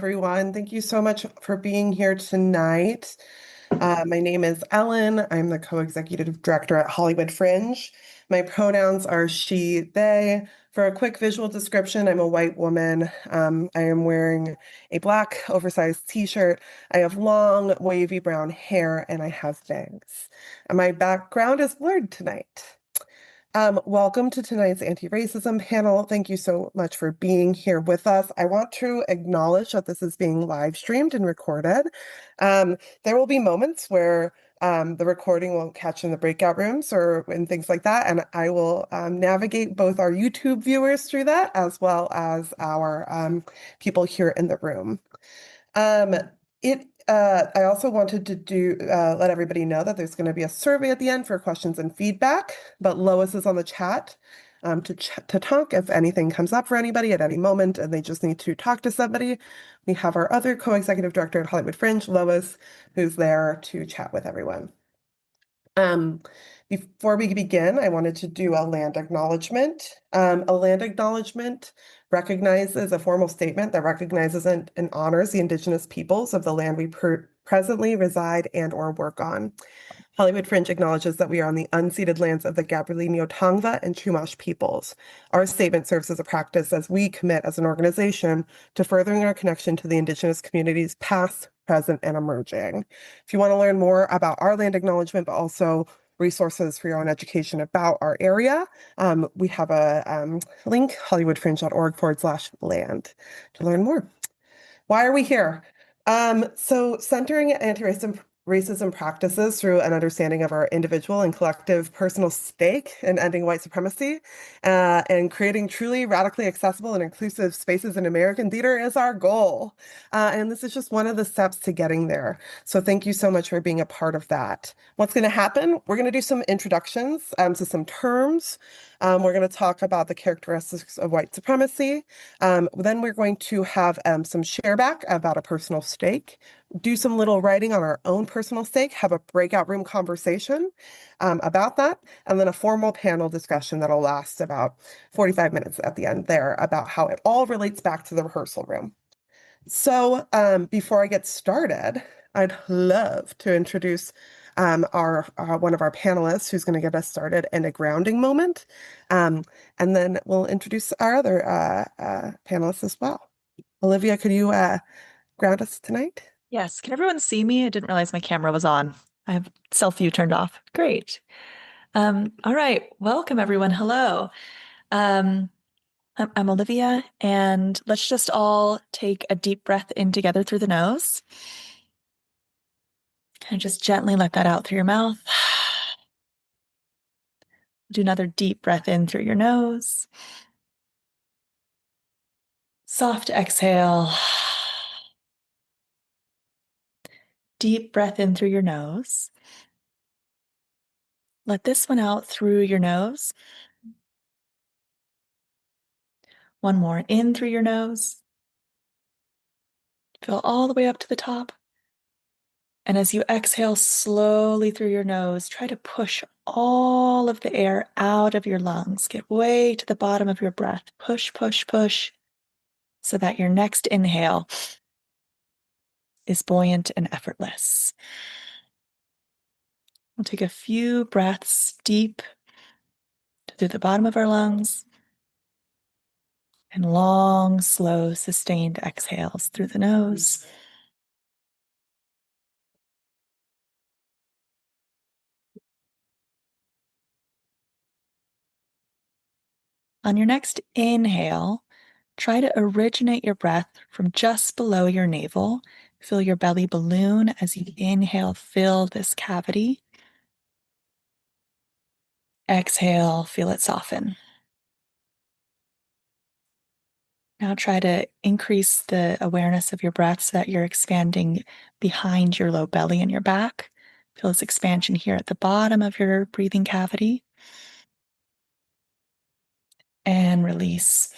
everyone. Thank you so much for being here tonight. My name is Ellen. I'm the co-executive director at Hollywood Fringe. My pronouns are she, they. For a quick visual description, I'm a white woman. I am wearing a black oversized t-shirt. I have long, wavy brown hair, and I have bangs. And my background is blurred tonight. Welcome to tonight's anti-racism panel. Thank you so much for being here with us. I want to acknowledge that this is being live streamed and recorded. There will be moments where the recording won't catch in the breakout rooms or and things like that, and I will navigate both our YouTube viewers through that as well as our people here in the room. I also wanted to let everybody know that there's going to be a survey at the end for questions and feedback, but Lois is on the chat to talk if anything comes up for anybody at any moment and they just need to talk to somebody. We have our other co-executive director at Hollywood Fringe, Lois, who's there to chat with everyone. Before we begin, I wanted to do a land acknowledgement. A land acknowledgement recognizes a formal statement that recognizes and honors the indigenous peoples of the land we presently reside and or work on. Hollywood Fringe acknowledges that we are on the unceded lands of the Gabrielino Tongva and Chumash peoples. Our statement serves as a practice as we commit as an organization to furthering our connection to the indigenous communities past, present, and emerging. If you want to learn more about our land acknowledgement, but also resources for your own education about our area, we have a link, hollywoodfringe.org/land to learn more. Why are we here? So centering anti-racism practices through an understanding of our individual and collective personal stake in ending white supremacy and creating truly radically accessible and inclusive spaces in American theater is our goal. And this is just one of the steps to getting there. So thank you so much for being a part of that. What's going to happen? We're going to do some introductions to some terms. We're going to talk about the characteristics of white supremacy. Then we're going to have some shareback about a personal stake, do some little writing on our own personal stake, have a breakout room conversation about that, and then a formal panel discussion that'll last about 45 minutes at the end there about how it all relates back to the rehearsal room. So before I get started, I'd love to introduce our one of our panelists who's going to get us started in a grounding moment. And then we'll introduce our other panelists as well. Olivia, could you ground us tonight? Yes. Can everyone see me? I didn't realize my camera was on. I have self-view turned off. Great. All right. Welcome, everyone. Hello. I'm Olivia, and let's just all take a deep breath in together through the nose. And just gently let that out through your mouth. Do another deep breath in through your nose. Soft exhale. Deep breath in through your nose. Let this one out through your nose. One more in through your nose. Fill all the way up to the top. And as you exhale slowly through your nose, try to push all of the air out of your lungs. Get way to the bottom of your breath. Push, push, push, so that your next inhale is buoyant and effortless. We'll take a few breaths deep through the bottom of our lungs and long, slow, sustained exhales through the nose. On your next inhale, try to originate your breath from just below your navel. Feel your belly balloon as you inhale, fill this cavity. Exhale, feel it soften. Now try to increase the awareness of your breath so that you're expanding behind your low belly and your back. Feel this expansion here at the bottom of your breathing cavity. And release.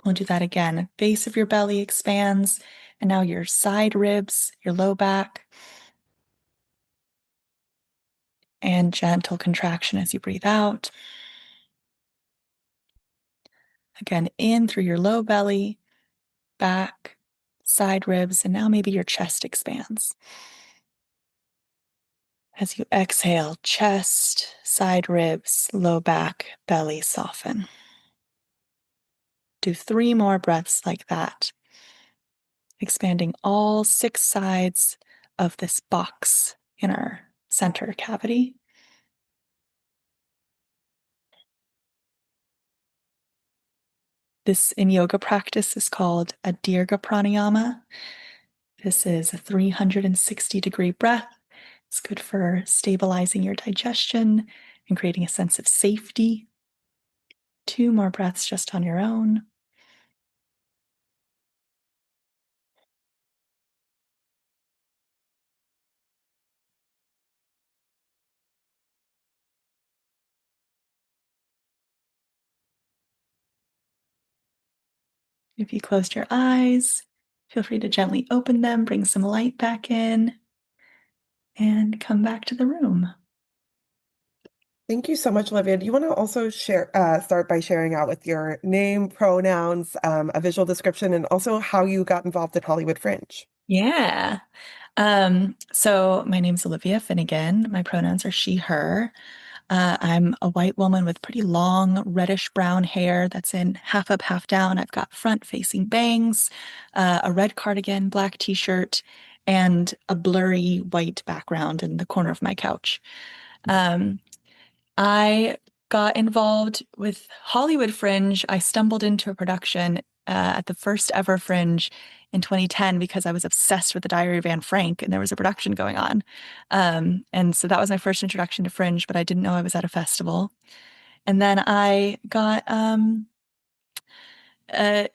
We'll do that again. Base of your belly expands, and now your side ribs, your low back, and gentle contraction as you breathe out. Again, in through your low belly, back, side ribs, and now maybe your chest expands. As you exhale, chest, side ribs, low back, belly soften. Do 3 more breaths like that, expanding all 6 sides of this box in our center cavity. This in yoga practice is called a Dirga pranayama. This is a 360-degree breath. It's good for stabilizing your digestion and creating a sense of safety. 2 more breaths just on your own. If you closed your eyes, feel free to gently open them, bring some light back in, and come back to the room. Thank you so much, Olivia. Do you want to also start by sharing out with your name, pronouns, a visual description, and also how you got involved at Hollywood Fringe? Yeah. So my name's Olivia Finnegan. My pronouns are she, her. I'm a white woman with pretty long reddish brown hair that's in half up, half down. I've got front facing bangs, a red cardigan, black t-shirt, and a blurry white background in the corner of my couch. I got involved with Hollywood Fringe. I stumbled into a production at the first ever Fringe in 2010 because I was obsessed with the Diary of Anne Frank and there was a production going on. And so that was my first introduction to Fringe, but I didn't know I was at a festival. And then I got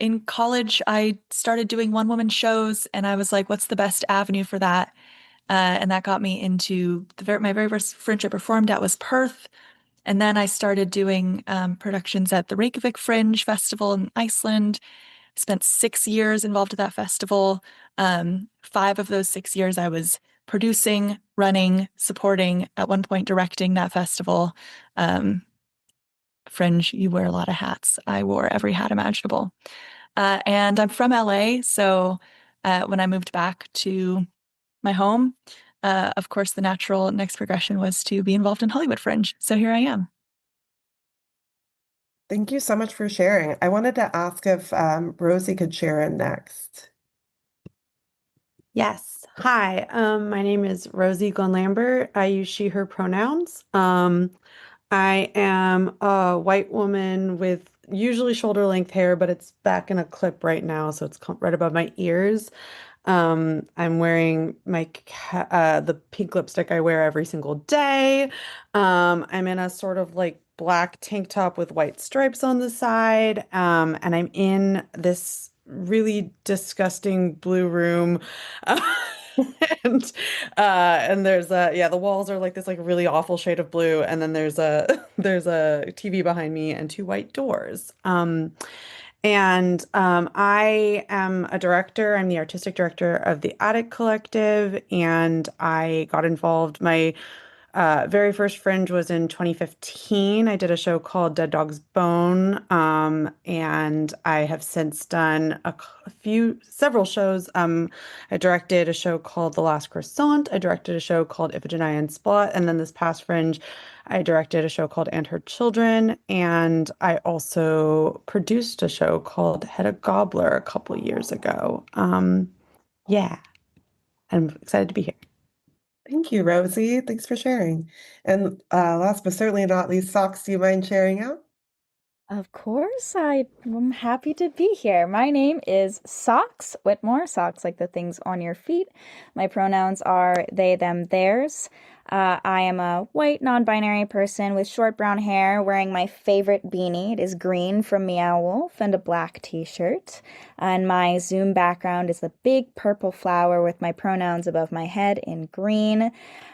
in college, I started doing one-woman shows and I was like, what's the best avenue for that? And that got me into my very first Fringe I performed at was Perth. And then I started doing productions at the Reykjavik Fringe Festival in Iceland. Spent 6 years involved with that festival. 5 of those 6 years I was producing, running, supporting, at one point directing that festival. Fringe, you wear a lot of hats. I wore every hat imaginable. And I'm from LA, so when I moved back to my home, of course, the natural next progression was to be involved in Hollywood Fringe. So here I am. Thank you so much for sharing. I wanted to ask if Rosie could share in next. Yes. Hi, my name is Rosie Glenn Lambert. I use she, her pronouns. I am a white woman with usually shoulder length hair, but it's back in a clip right now, so it's right above my ears. I'm wearing the pink lipstick I wear every single day. I'm in a sort of like black tank top with white stripes on the side. And I'm in this really disgusting blue room. And there's the walls are like this like really awful shade of blue, and then there's a there's a TV behind me and 2 white doors. I am a director. I'm the artistic director of the Attic Collective, and I got involved. My very first Fringe was in 2015. I did a show called Dead Dog's Bone, and I have since done several shows. I directed a show called The Last Croissant. I directed a show called Iphigenia and Splot, and then this past Fringe, I directed a show called And Her Children, and I also produced a show called Hedda Gobbler a couple years ago. Yeah, I'm excited to be here. Thank you, Rosie. Thanks for sharing. And last but certainly not least, Socks, do you mind sharing out? Of course, I'm happy to be here. My name is Socks Whitmore, socks like the things on your feet. My pronouns are they, them, theirs. I am a white, non-binary person with short brown hair wearing my favorite beanie. It is green from Meow Wolf and a black t-shirt. And my Zoom background is a big purple flower with my pronouns above my head in green.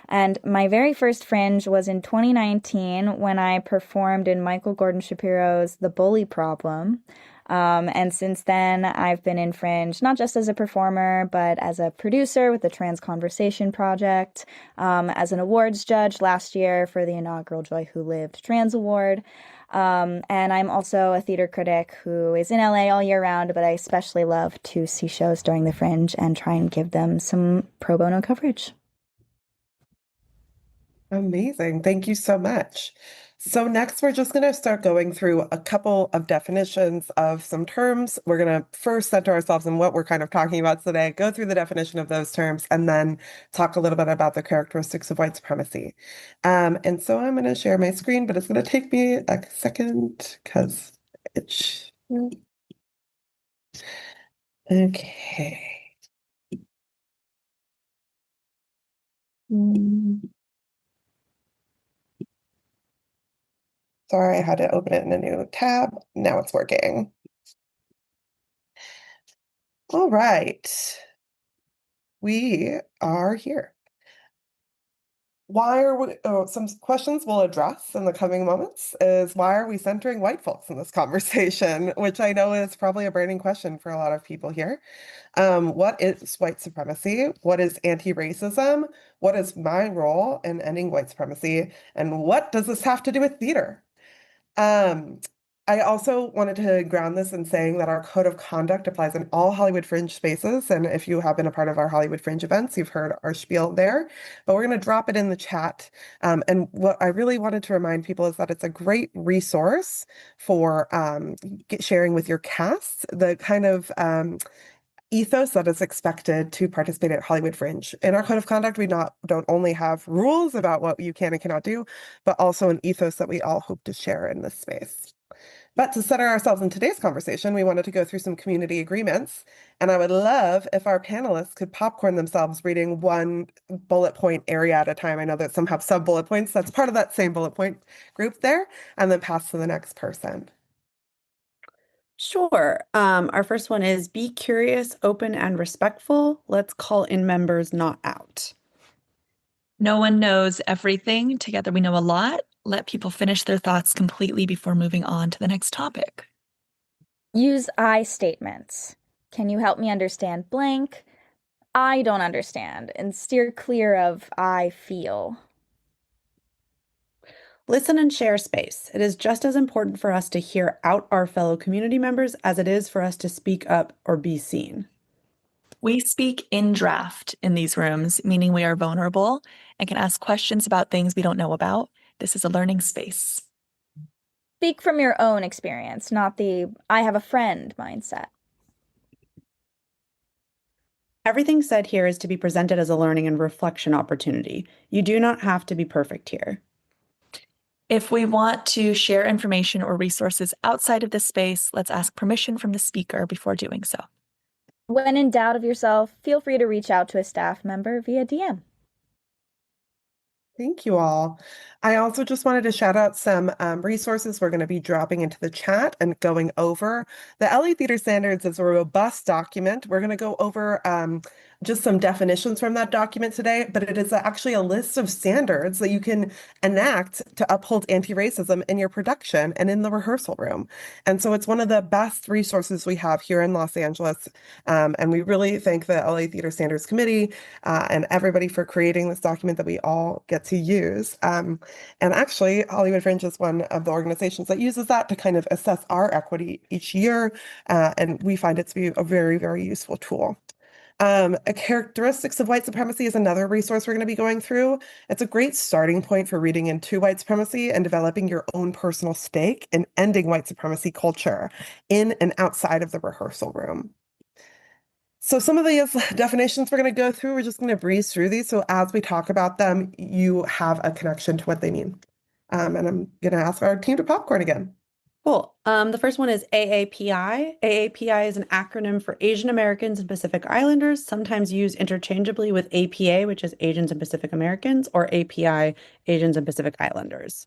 And my very first Fringe was in 2019 when I performed in Michael Gordon Shapiro's The Bully Problem. And since then, I've been in Fringe, not just as a performer, but as a producer with the Trans Conversation Project, as an awards judge last year for the inaugural Joy Who Lived Trans Award. And I'm also a theater critic who is in LA all year round, but I especially love to see shows during the Fringe and try and give them some pro bono coverage. Amazing. Thank you so much. So next, we're just going to start going through a couple of definitions of some terms. We're going to first center ourselves in what we're kind of talking about today, go through the definition of those terms, and then talk a little bit about the characteristics of white supremacy. And so I'm going to share my screen, but it's going to take me a second because it's... Okay. Sorry, I had to open it in a new tab. Now it's working. All right. We are here. Some questions we'll address in the coming moments is why are we centering white folks in this conversation, which I know is probably a burning question for a lot of people here. What is white supremacy? What is anti-racism? What is my role in ending white supremacy? And what does this have to do with theater? I also wanted to ground this in saying that our code of conduct applies in all Hollywood Fringe spaces. And if you have been a part of our Hollywood Fringe events, you've heard our spiel there. But we're going to drop it in the chat. And what I really wanted to remind people is that it's a great resource for sharing with your cast the kind of ethos that is expected to participate at Hollywood Fringe. In our code of conduct, we don't only have rules about what you can and cannot do, but also an ethos that we all hope to share in this space. But to center ourselves in today's conversation, we wanted to go through some community agreements, and I would love if our panelists could popcorn themselves reading one bullet point area at a time. I know that some have sub-bullet points. That's part of that same bullet point group there, and then pass to the next person. Sure. Our first one is be curious, open, and respectful. Let's call in members, not out. No one knows everything. Together we know a lot. Let people finish their thoughts completely before moving on to the next topic. Use I statements. Can you help me understand blank? I don't understand, and steer clear of I feel. Listen and share space. It is just as important for us to hear out our fellow community members as it is for us to speak up or be seen. We speak in draft in these rooms, meaning we are vulnerable and can ask questions about things we don't know about. This is a learning space. Speak from your own experience, not the I have a friend mindset. Everything said here is to be presented as a learning and reflection opportunity. You do not have to be perfect here. If we want to share information or resources outside of this space, let's ask permission from the speaker before doing so. When in doubt of yourself, feel free to reach out to a staff member via DM. Thank you all. I also just wanted to shout out some resources we're going to be dropping into the chat and going over. The LA Theater Standards is a robust document. We're going to go over just some definitions from that document today, but it is actually a list of standards that you can enact to uphold anti-racism in your production and in the rehearsal room. And so it's one of the best resources we have here in Los Angeles. And we really thank the LA Theater Standards Committee and everybody for creating this document that we all get to use. And actually, Hollywood Fringe is one of the organizations that uses that to kind of assess our equity each year. And we find it to be a very, very useful tool. A characteristics of white supremacy is another resource we're going to be going through. It's a great starting point for reading into white supremacy and developing your own personal stake in ending white supremacy culture in and outside of the rehearsal room. So some of these definitions we're going to go through, we're just going to breeze through these. So as we talk about them, you have a connection to what they mean. And I'm going to ask our team to popcorn again. Cool. The first one is AAPI. AAPI is an acronym for Asian Americans and Pacific Islanders, sometimes used interchangeably with APA, which is Asians and Pacific Americans, or API, Asians and Pacific Islanders.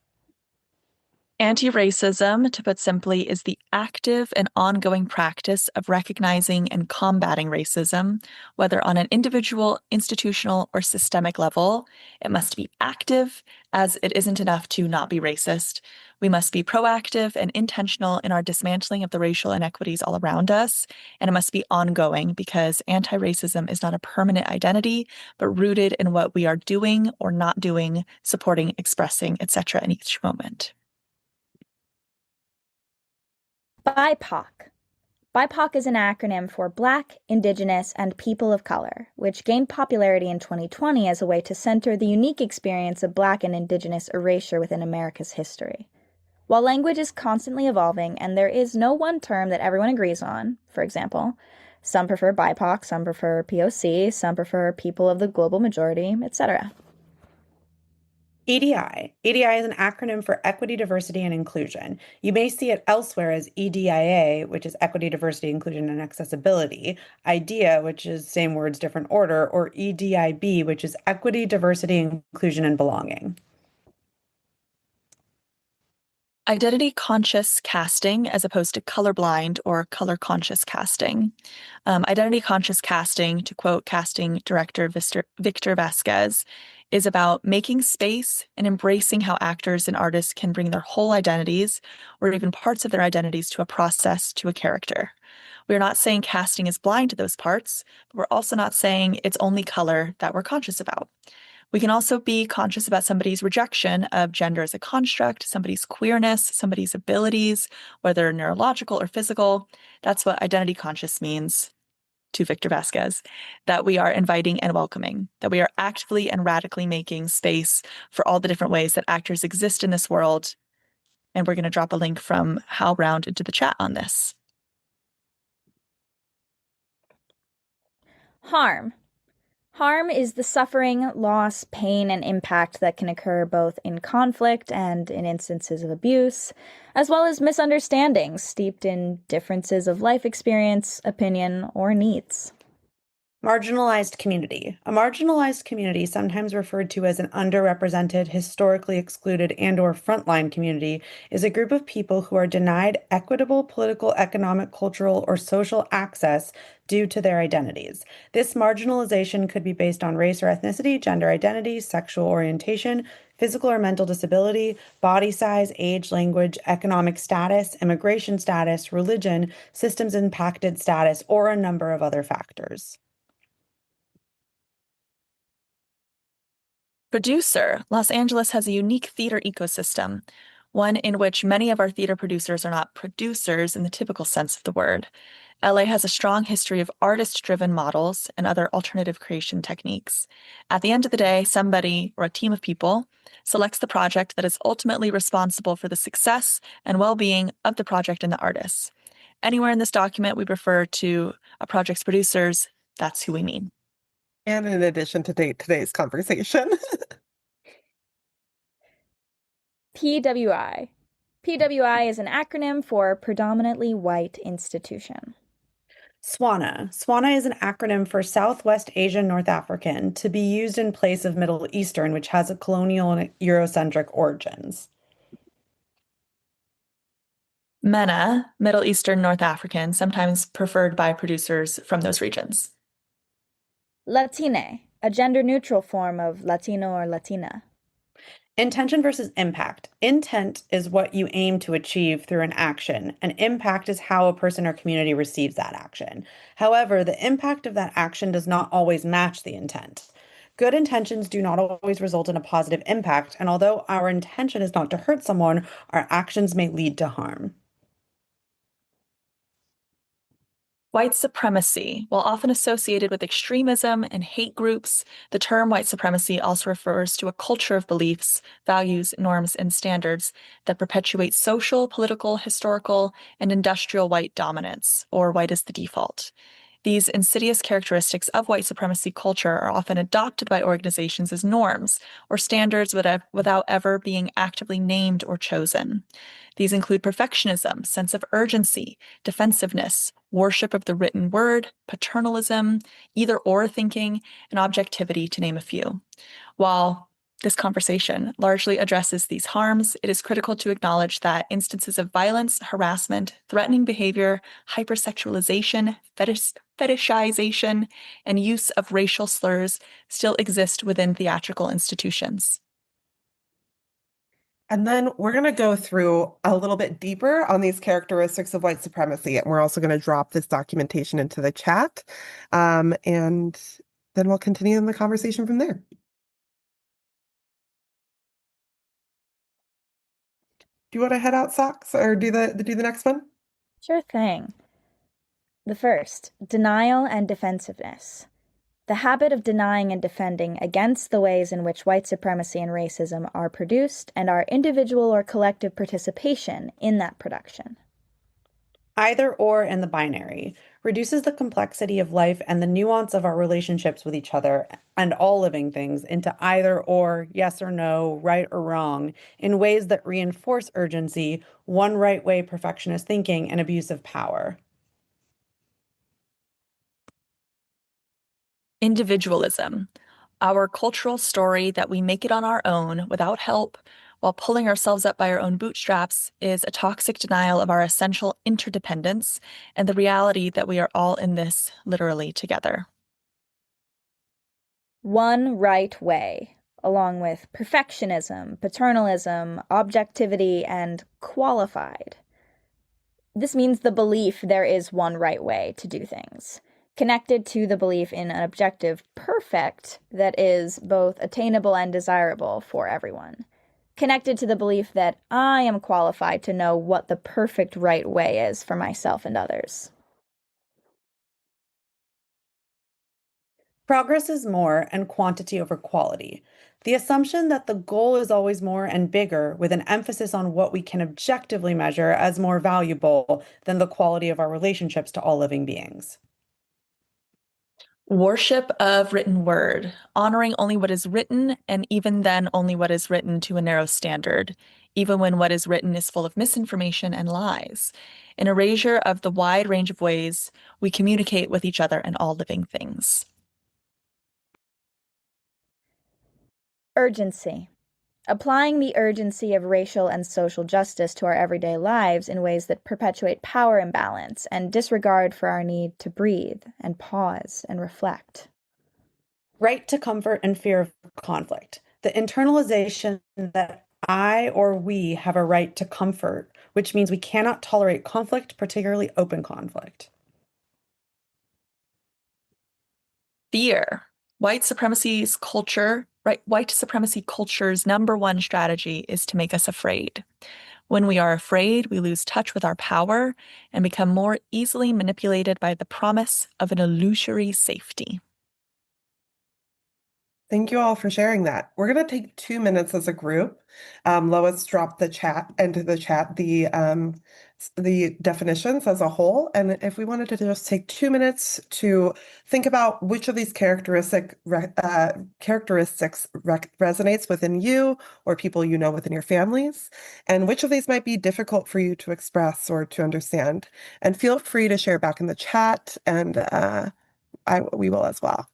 Anti-racism, to put simply, is the active and ongoing practice of recognizing and combating racism, whether on an individual, institutional, or systemic level. It must be active, as it isn't enough to not be racist. We must be proactive and intentional in our dismantling of the racial inequities all around us, and it must be ongoing because anti-racism is not a permanent identity, but rooted in what we are doing or not doing, supporting, expressing, etc. in each moment. BIPOC. BIPOC is an acronym for Black, Indigenous, and People of Color, which gained popularity in 2020 as a way to center the unique experience of Black and Indigenous erasure within America's history. While language is constantly evolving and there is no one term that everyone agrees on, for example, some prefer BIPOC, some prefer POC, some prefer people of the global majority, etc. EDI. EDI is an acronym for Equity, Diversity, and Inclusion. You may see it elsewhere as EDIA, which is Equity, Diversity, Inclusion, and Accessibility, IDEA, which is same words, different order, or EDIB, which is Equity, Diversity, Inclusion, and Belonging. Identity conscious casting as opposed to colorblind or color conscious casting. Identity conscious casting, to quote casting director Victor Vasquez, is about making space and embracing how actors and artists can bring their whole identities or even parts of their identities to a process, to a character. We're not saying casting is blind to those parts, but we're also not saying it's only color that we're conscious about. We can also be conscious about somebody's rejection of gender as a construct, somebody's queerness, somebody's abilities, whether neurological or physical. That's what identity conscious means to Victor Vasquez, that we are inviting and welcoming, that we are actively and radically making space for all the different ways that actors exist in this world. And we're going to drop a link from Hal Round into the chat on this. Harm. Harm is the suffering, loss, pain, and impact that can occur both in conflict and in instances of abuse, as well as misunderstandings steeped in differences of life experience, opinion, or needs. Marginalized community. A marginalized community, sometimes referred to as an underrepresented, historically excluded, and/or frontline community, is a group of people who are denied equitable political, economic, cultural, or social access due to their identities. This marginalization could be based on race or ethnicity, gender identity, sexual orientation, physical or mental disability, body size, age, language, economic status, immigration status, religion, systems impacted status, or a number of other factors. Producer. Los Angeles has a unique theater ecosystem, one in which many of our theater producers are not producers in the typical sense of the word. LA has a strong history of artist-driven models and other alternative creation techniques. At the end of the day, somebody or a team of people selects the project that is ultimately responsible for the success and well-being of the project and the artists. Anywhere in this document we refer to a project's producers, that's who we mean. And in addition to today's conversation. PWI. PWI is an acronym for Predominantly White Institution. SWANA. SWANA is an acronym for Southwest Asian North African, to be used in place of Middle Eastern, which has a colonial and Eurocentric origins. MENA, Middle Eastern North African, sometimes preferred by producers from those regions. Latine, a gender-neutral form of Latino or Latina. Intention versus impact. Intent is what you aim to achieve through an action, and impact is how a person or community receives that action. However, the impact of that action does not always match the intent. Good intentions do not always result in a positive impact, and although our intention is not to hurt someone, our actions may lead to harm. White supremacy. While often associated with extremism and hate groups, the term white supremacy also refers to a culture of beliefs, values, norms, and standards that perpetuate social, political, historical, and industrial white dominance, or white as the default. These insidious characteristics of white supremacy culture are often adopted by organizations as norms or standards without ever being actively named or chosen. These include perfectionism, sense of urgency, defensiveness, worship of the written word, paternalism, either-or thinking, and objectivity, to name a few. While this conversation largely addresses these harms, it is critical to acknowledge that instances of violence, harassment, threatening behavior, hypersexualization, fetishization, and use of racial slurs still exist within theatrical institutions. And then we're going to go through a little bit deeper on these characteristics of white supremacy. And we're also going to drop this documentation into the chat. And then we'll continue in the conversation from there. Do you want to head out, Socks, or do the next one? Sure thing. The first, denial and defensiveness. The habit of denying and defending against the ways in which white supremacy and racism are produced and our individual or collective participation in that production. Either or in the binary reduces the complexity of life and the nuance of our relationships with each other and all living things into either or, yes or no, right or wrong, in ways that reinforce urgency, one right way perfectionist thinking, and abuse of power. Individualism, our cultural story that we make it on our own without help while pulling ourselves up by our own bootstraps, is a toxic denial of our essential interdependence and the reality that we are all in this literally together. One right way, along with perfectionism, paternalism, objectivity, and qualified. This means the belief there is one right way to do things, connected to the belief in an objective perfect that is both attainable and desirable for everyone, connected to the belief that I am qualified to know what the perfect right way is for myself and others. Progress is more and quantity over quality. The assumption that the goal is always more and bigger, with an emphasis on what we can objectively measure as more valuable than the quality of our relationships to all living beings. Worship of written word, honoring only what is written, and even then only what is written to a narrow standard, even when what is written is full of misinformation and lies. An erasure of the wide range of ways we communicate with each other and all living things. Urgency. Applying the urgency of racial and social justice to our everyday lives in ways that perpetuate power imbalance and disregard for our need to breathe and pause and reflect. Right to comfort and fear of conflict. The internalization that I or we have a right to comfort, which means we cannot tolerate conflict, particularly open conflict. Fear. White supremacy culture's number one strategy is to make us afraid. When we are afraid, we lose touch with our power and become more easily manipulated by the promise of an illusory safety. Thank you all for sharing that. We're going to take 2 minutes as a group. Lois dropped into the chat the definitions as a whole. And if we wanted to just take 2 minutes to think about which of these characteristics resonates within you or people you know within your families, and which of these might be difficult for you to express or to understand. And feel free to share back in the chat, and we will as well.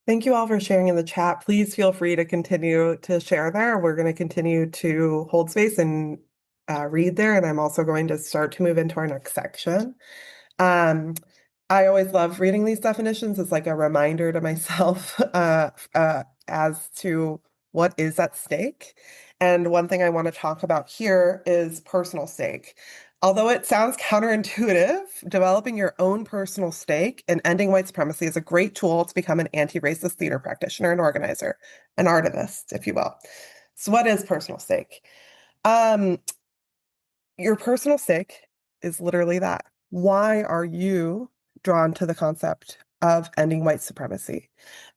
Thank you all for sharing in the chat. Please feel free to continue to share there. We're going to continue to hold space and read there, and I'm also going to start to move into our next section. I always love reading these definitions as like a reminder to myself as to what is at stake. And one thing I want to talk about here is personal stake. Although it sounds counterintuitive, developing your own personal stake and ending white supremacy is a great tool to become an anti-racist theater practitioner and organizer, an artivist, if you will. So what is personal stake? Um, your personal stake is literally that. Why are you drawn to the concept of ending white supremacy?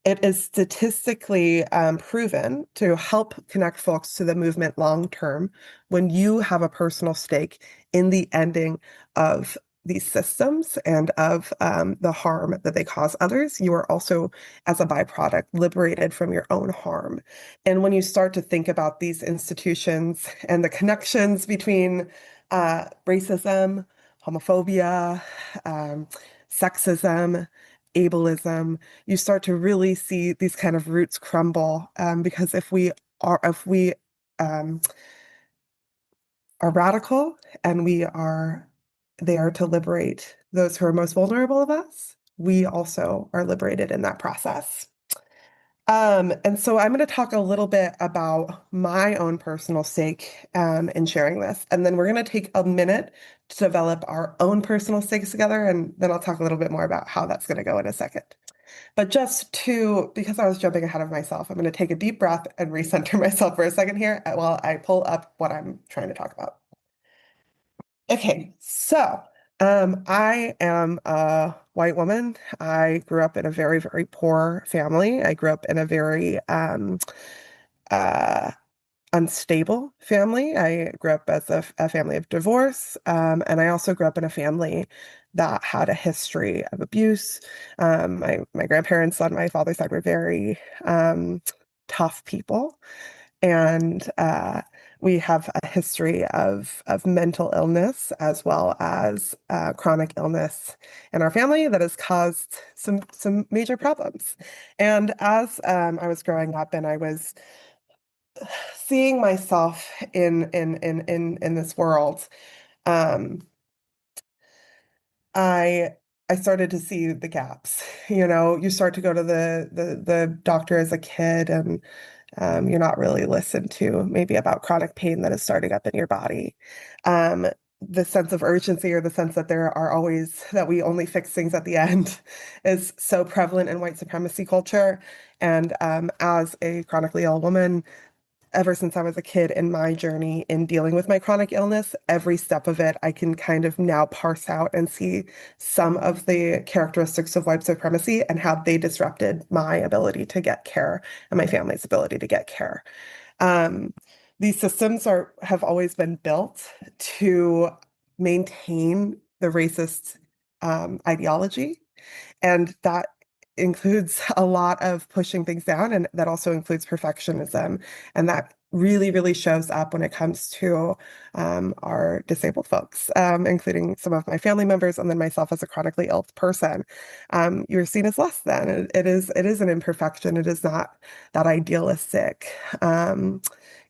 It is statistically proven to help connect folks to the movement long term when you have a personal stake in the ending of these systems and of the harm that they cause others. You are also, as a byproduct, liberated from your own harm. And when you start to think about these institutions and the connections between racism, homophobia, sexism, ableism, you start to really see these kind of roots crumble. Because if we are radical and we are there to liberate those who are most vulnerable of us, we also are liberated in that process. And so I'm going to talk a little bit about my own personal stake in sharing this. And then we're going to take a minute to develop our own personal stakes together. And then I'll talk a little bit more about how that's going to go in a second. But because I was jumping ahead of myself, I'm going to take a deep breath and recenter myself for a second here while I pull up what I'm trying to talk about. Okay, so I am a white woman. I grew up in a very, very poor family. I grew up in a very uh, unstable family. I grew up as a family of divorce, and I also grew up in a family that had a history of abuse. My grandparents on my father's side were very tough people. And we have a history of mental illness as well as chronic illness in our family that has caused some major problems. And as I was growing up and I was seeing myself in this world, um, I started to see the gaps. You know, you start to go to the doctor as a kid and you're not really listened to maybe about chronic pain that is starting up in your body. Um, the sense of urgency or the sense that that we only fix things at the end is so prevalent in white supremacy culture. And as a chronically ill woman, ever since I was a kid in my journey in dealing with my chronic illness, every step of it, I can kind of now parse out and see some of the characteristics of white supremacy and how they disrupted my ability to get care and my family's ability to get care. Um, these systems have always been built to maintain the racist ideology, and that includes a lot of pushing things down, and that also includes perfectionism. And that really, really shows up when it comes to our disabled folks, including some of my family members and then myself as a chronically ill person. You're seen as less than. It is an imperfection. It is not that idealistic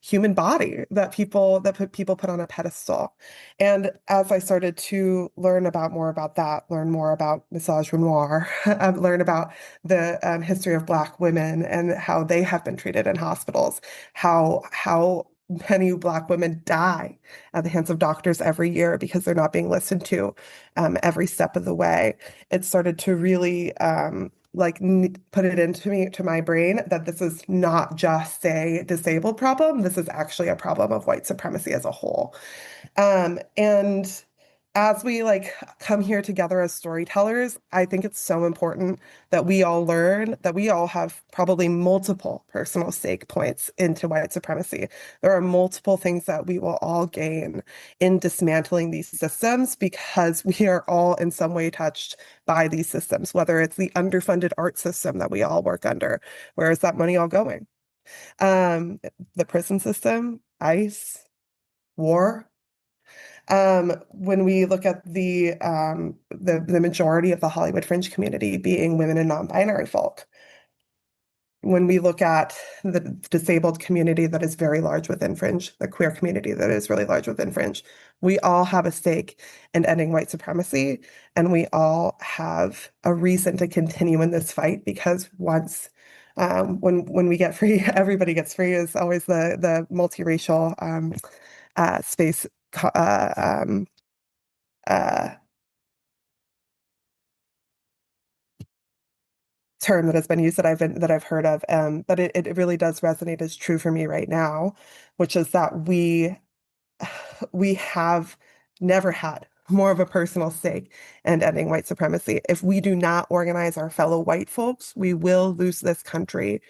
human body that people put on a pedestal. And as I started to learn more about that, learn more about misogynoir, learn about the history of Black women and how they have been treated in hospitals, how many Black women die at the hands of doctors every year because they're not being listened to every step of the way. It started to really put it to my brain that this is not just a disabled problem. This is actually a problem of white supremacy as a whole. And as we come here together as storytellers, I think it's so important that we all learn that we all have probably multiple personal stake points into white supremacy. There are multiple things that we will all gain in dismantling these systems because we are all in some way touched by these systems, whether it's the underfunded art system that we all work under. Where is that money all going? The prison system, ICE, war. When we look at the majority of the Hollywood fringe community being women and non-binary folk, when we look at the disabled community that is very large within Fringe, the queer community that is really large within Fringe, we all have a stake in ending white supremacy, and we all have a reason to continue in this fight, because once when we get free, everybody gets free is always the multiracial space term that has been used that I've heard of, but it really does resonate as true for me right now, which is that we have never had more of a personal stake in ending white supremacy. If we do not organize our fellow white folks, we will lose this country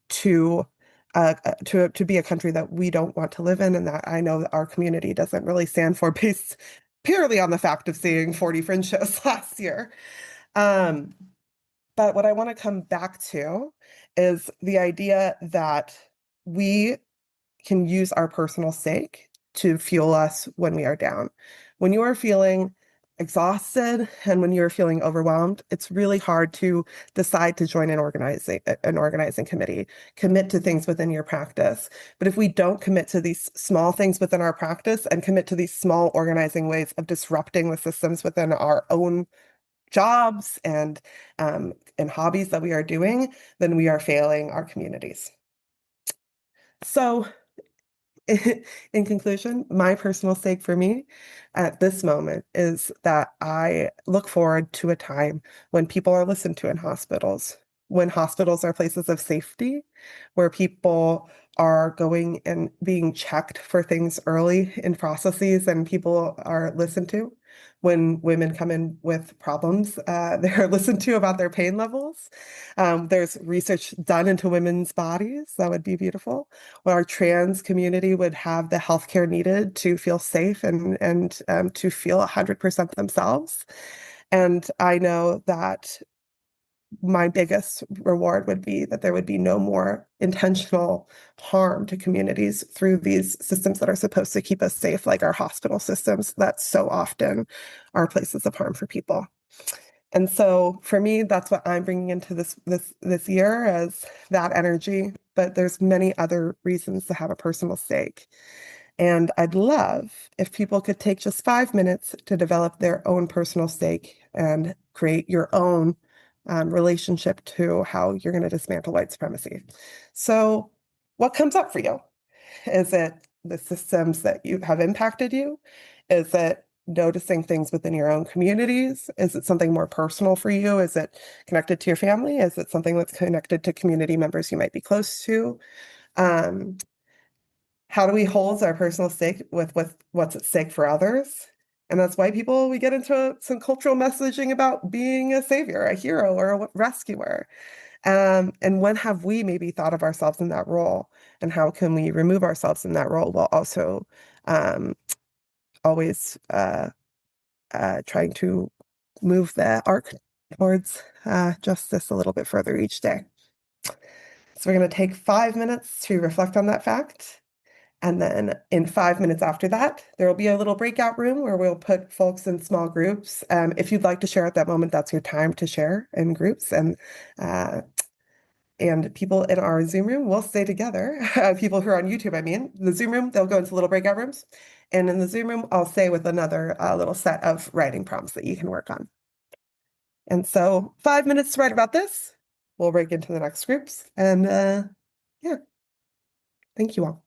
to to be a country that we don't want to live in, and that I know that our community doesn't really stand for, based purely on the fact of seeing 40 Fringe shows last year. But what I want to come back to is the idea that we can use our personal stake to fuel us when we are down. When you are feeling exhausted and when you're feeling overwhelmed, it's really hard to decide to join an organizing committee, commit to things within your practice. But if we don't commit to these small things within our practice and commit to these small organizing ways of disrupting the systems within our own jobs and hobbies that we are doing, then we are failing our communities. So in conclusion, my personal stake for me at this moment is that I look forward to a time when people are listened to in hospitals, when hospitals are places of safety, where people are going and being checked for things early in processes and people are listened to. When women come in with problems, they're listened to about their pain levels. There's research done into women's bodies. That would be beautiful. Where our trans community would have the healthcare needed to feel safe and to feel 100% themselves. And I know that my biggest reward would be that there would be no more intentional harm to communities through these systems that are supposed to keep us safe, like our hospital systems that so often are places of harm for people. And so for me, that's what I'm bringing into this year, as that energy. But there's many other reasons to have a personal stake. And I'd love if people could take just 5 minutes to develop their own personal stake and create your own relationship to how you're going to dismantle white supremacy. So what comes up for you? Is it the systems that you have impacted you? Is it noticing things within your own communities? Is it something more personal for you? Is it connected to your family? Is it something that's connected to community members you might be close to? How do we hold our personal stake with what's at stake for others? And that's why we get into some cultural messaging about being a savior, a hero, or a rescuer. And when have we maybe thought of ourselves in that role? And how can we remove ourselves in that role while also always trying to move the arc towards justice a little bit further each day? So we're going to take 5 minutes to reflect on that fact. And then in 5 minutes after that, there will be a little breakout room where we'll put folks in small groups. If you'd like to share at that moment, that's your time to share in groups. And people in our Zoom room will stay together. People who are on YouTube, I mean, the Zoom room, they'll go into little breakout rooms. And in the Zoom room, I'll stay with another little set of writing prompts that you can work on. And so 5 minutes to write about this. We'll break into the next groups. And yeah, thank you all.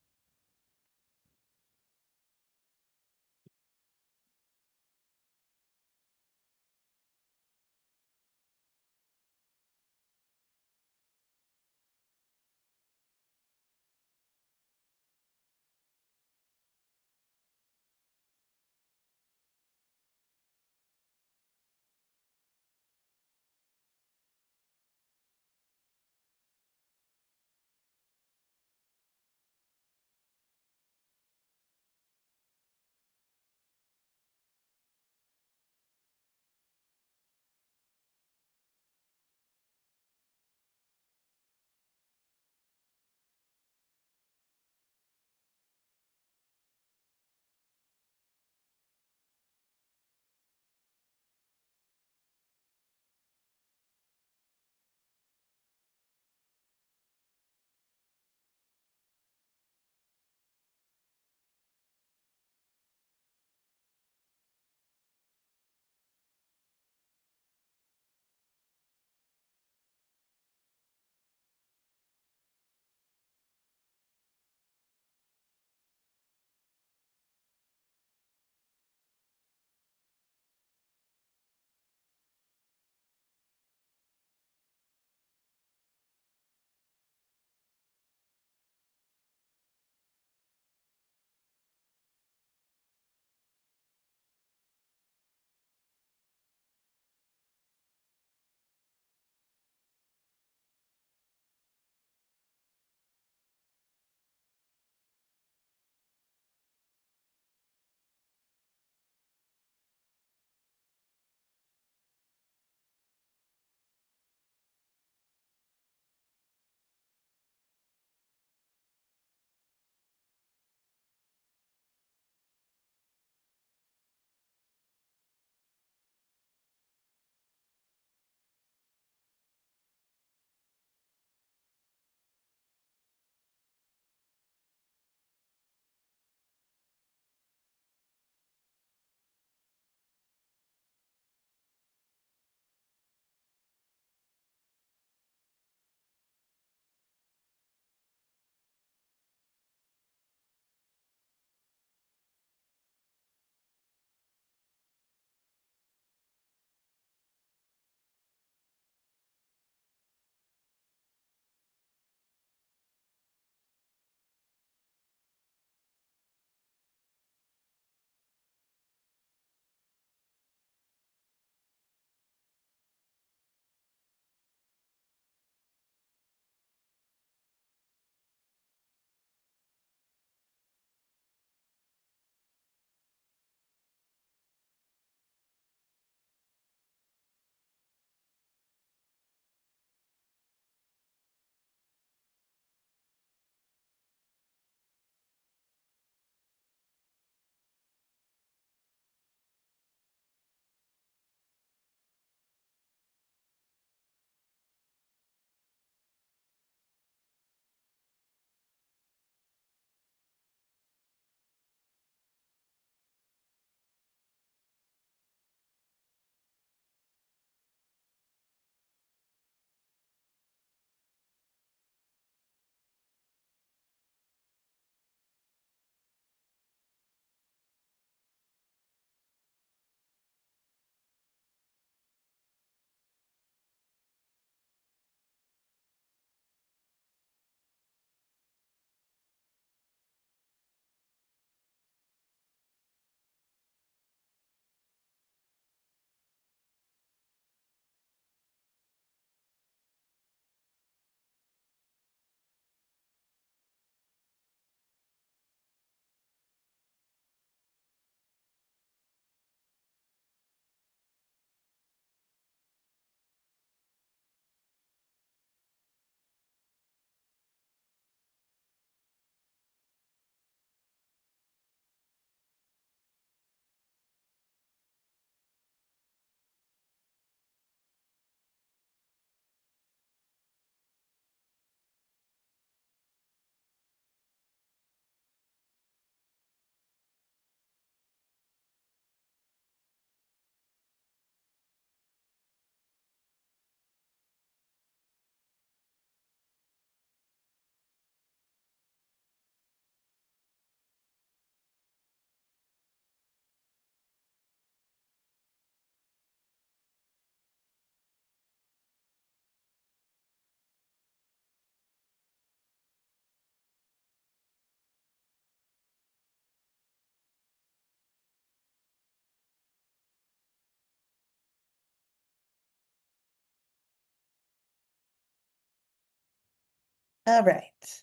All right.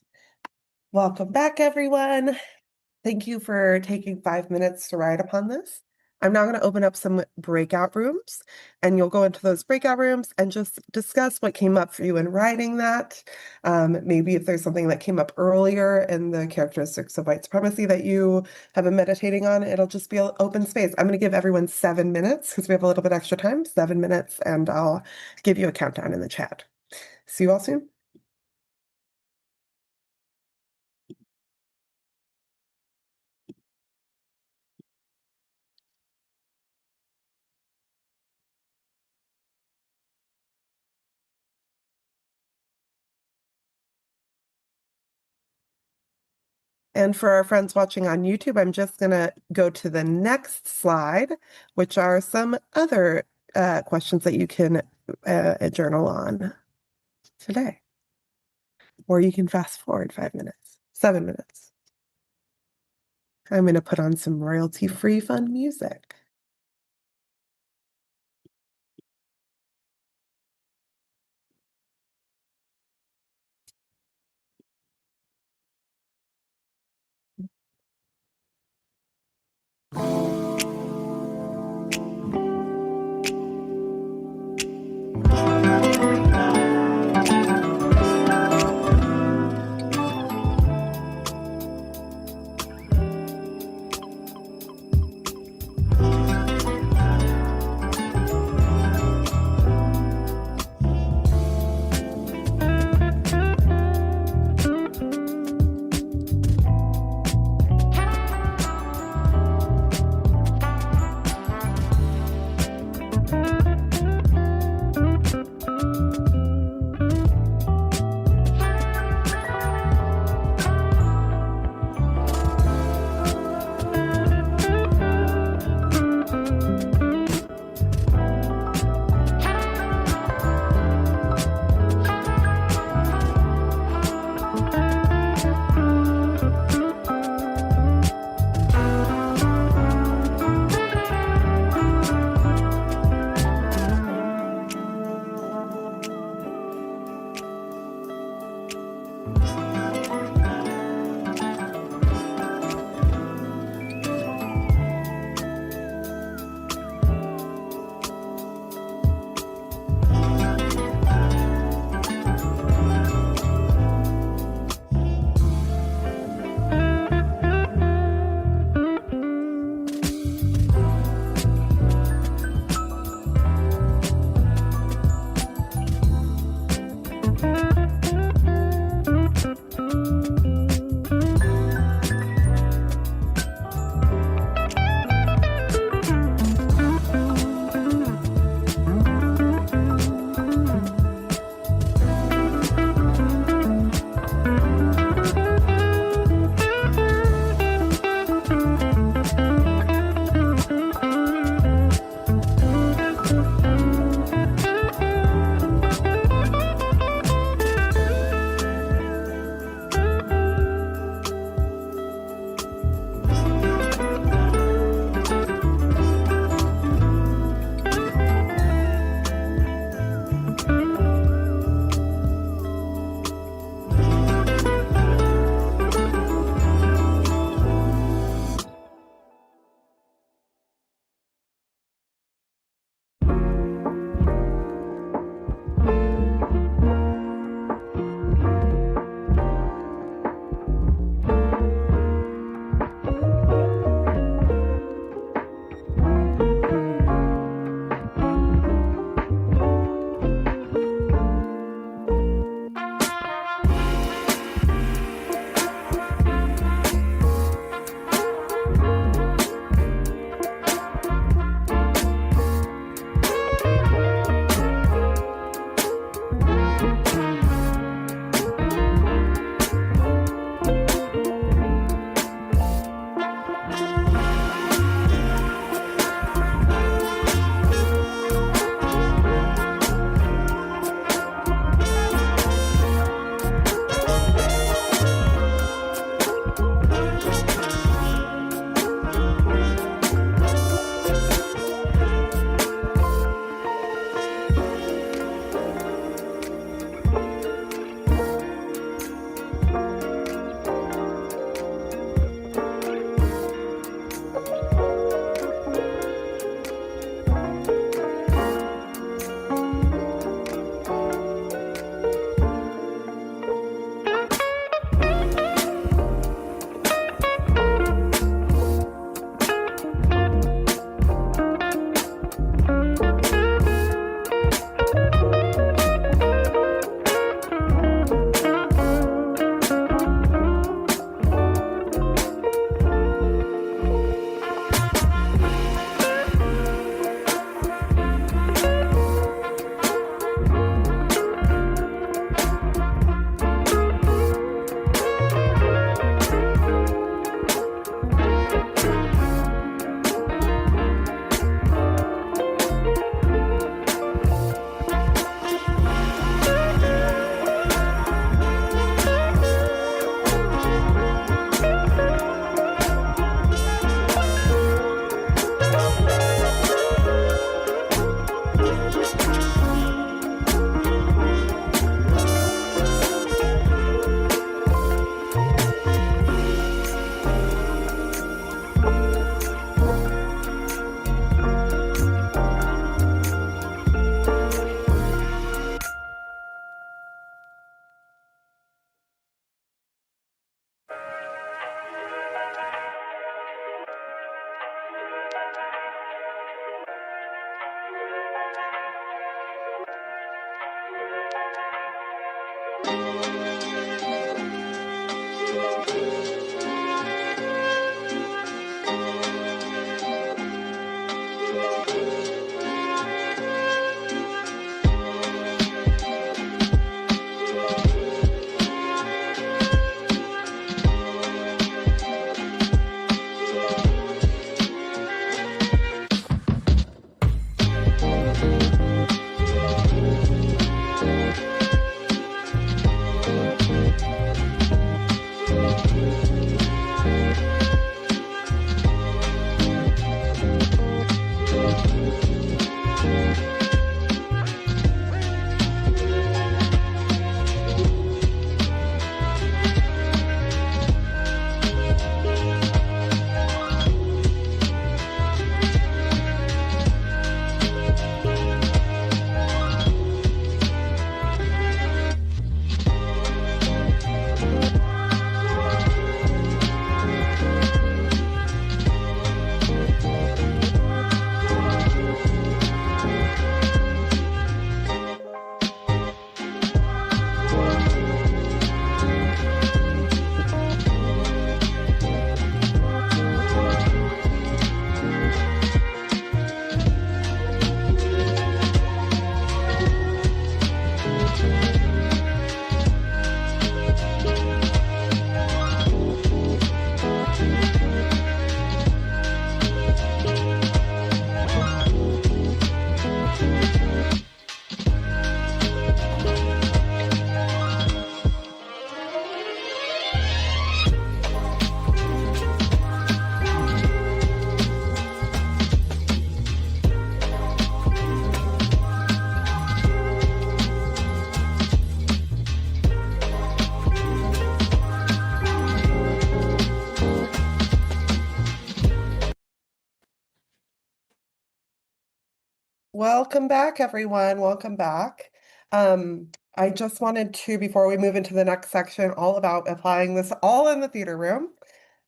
Welcome back, everyone. Thank you for taking 5 minutes to ride upon this. I'm now going to open up some breakout rooms, and you'll go into those breakout rooms and just discuss what came up for you in writing that. Maybe if there's something that came up earlier in the characteristics of white supremacy that you have been meditating on, it'll just be an open space. I'm going to give everyone 7 minutes because we have a little bit extra time, 7 minutes, and I'll give you a countdown in the chat. See you all soon. And for our friends watching on YouTube, I'm just going to go to the next slide, which are some other questions that you can journal on today. Or you can fast forward 5 minutes, 7 minutes. I'm going to put on some royalty-free fun music. Welcome back, everyone. Welcome back. I just wanted to, before we move into the next section, all about applying this all in the theater room,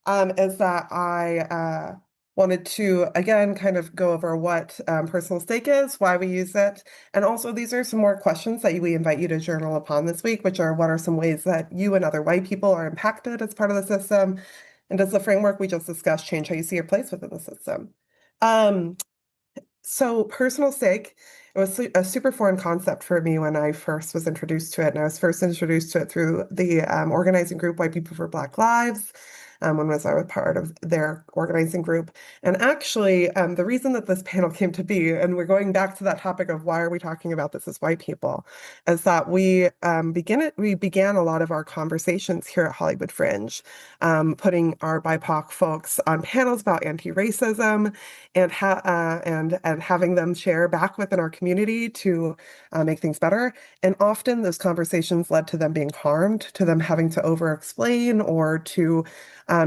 is that I wanted to, again, kind of go over what personal stake is, why we use it, and also these are some more questions that we invite you to journal upon this week, which are what are some ways that you and other white people are impacted as part of the system, and does the framework we just discussed change how you see your place within the system? Um, so personal stake, it was a super foreign concept for me when I first was introduced to it. And I was first introduced to it through the organizing group White People for Black Lives. When was I was part of their organizing group. And actually, the reason that this panel came to be, and we're going back to that topic of why are we talking about this as white people, is that we began a lot of our conversations here at Hollywood Fringe, putting our BIPOC folks on panels about anti-racism and having them share back within our community to make things better. And often those conversations led to them being harmed, to them having to over-explain or to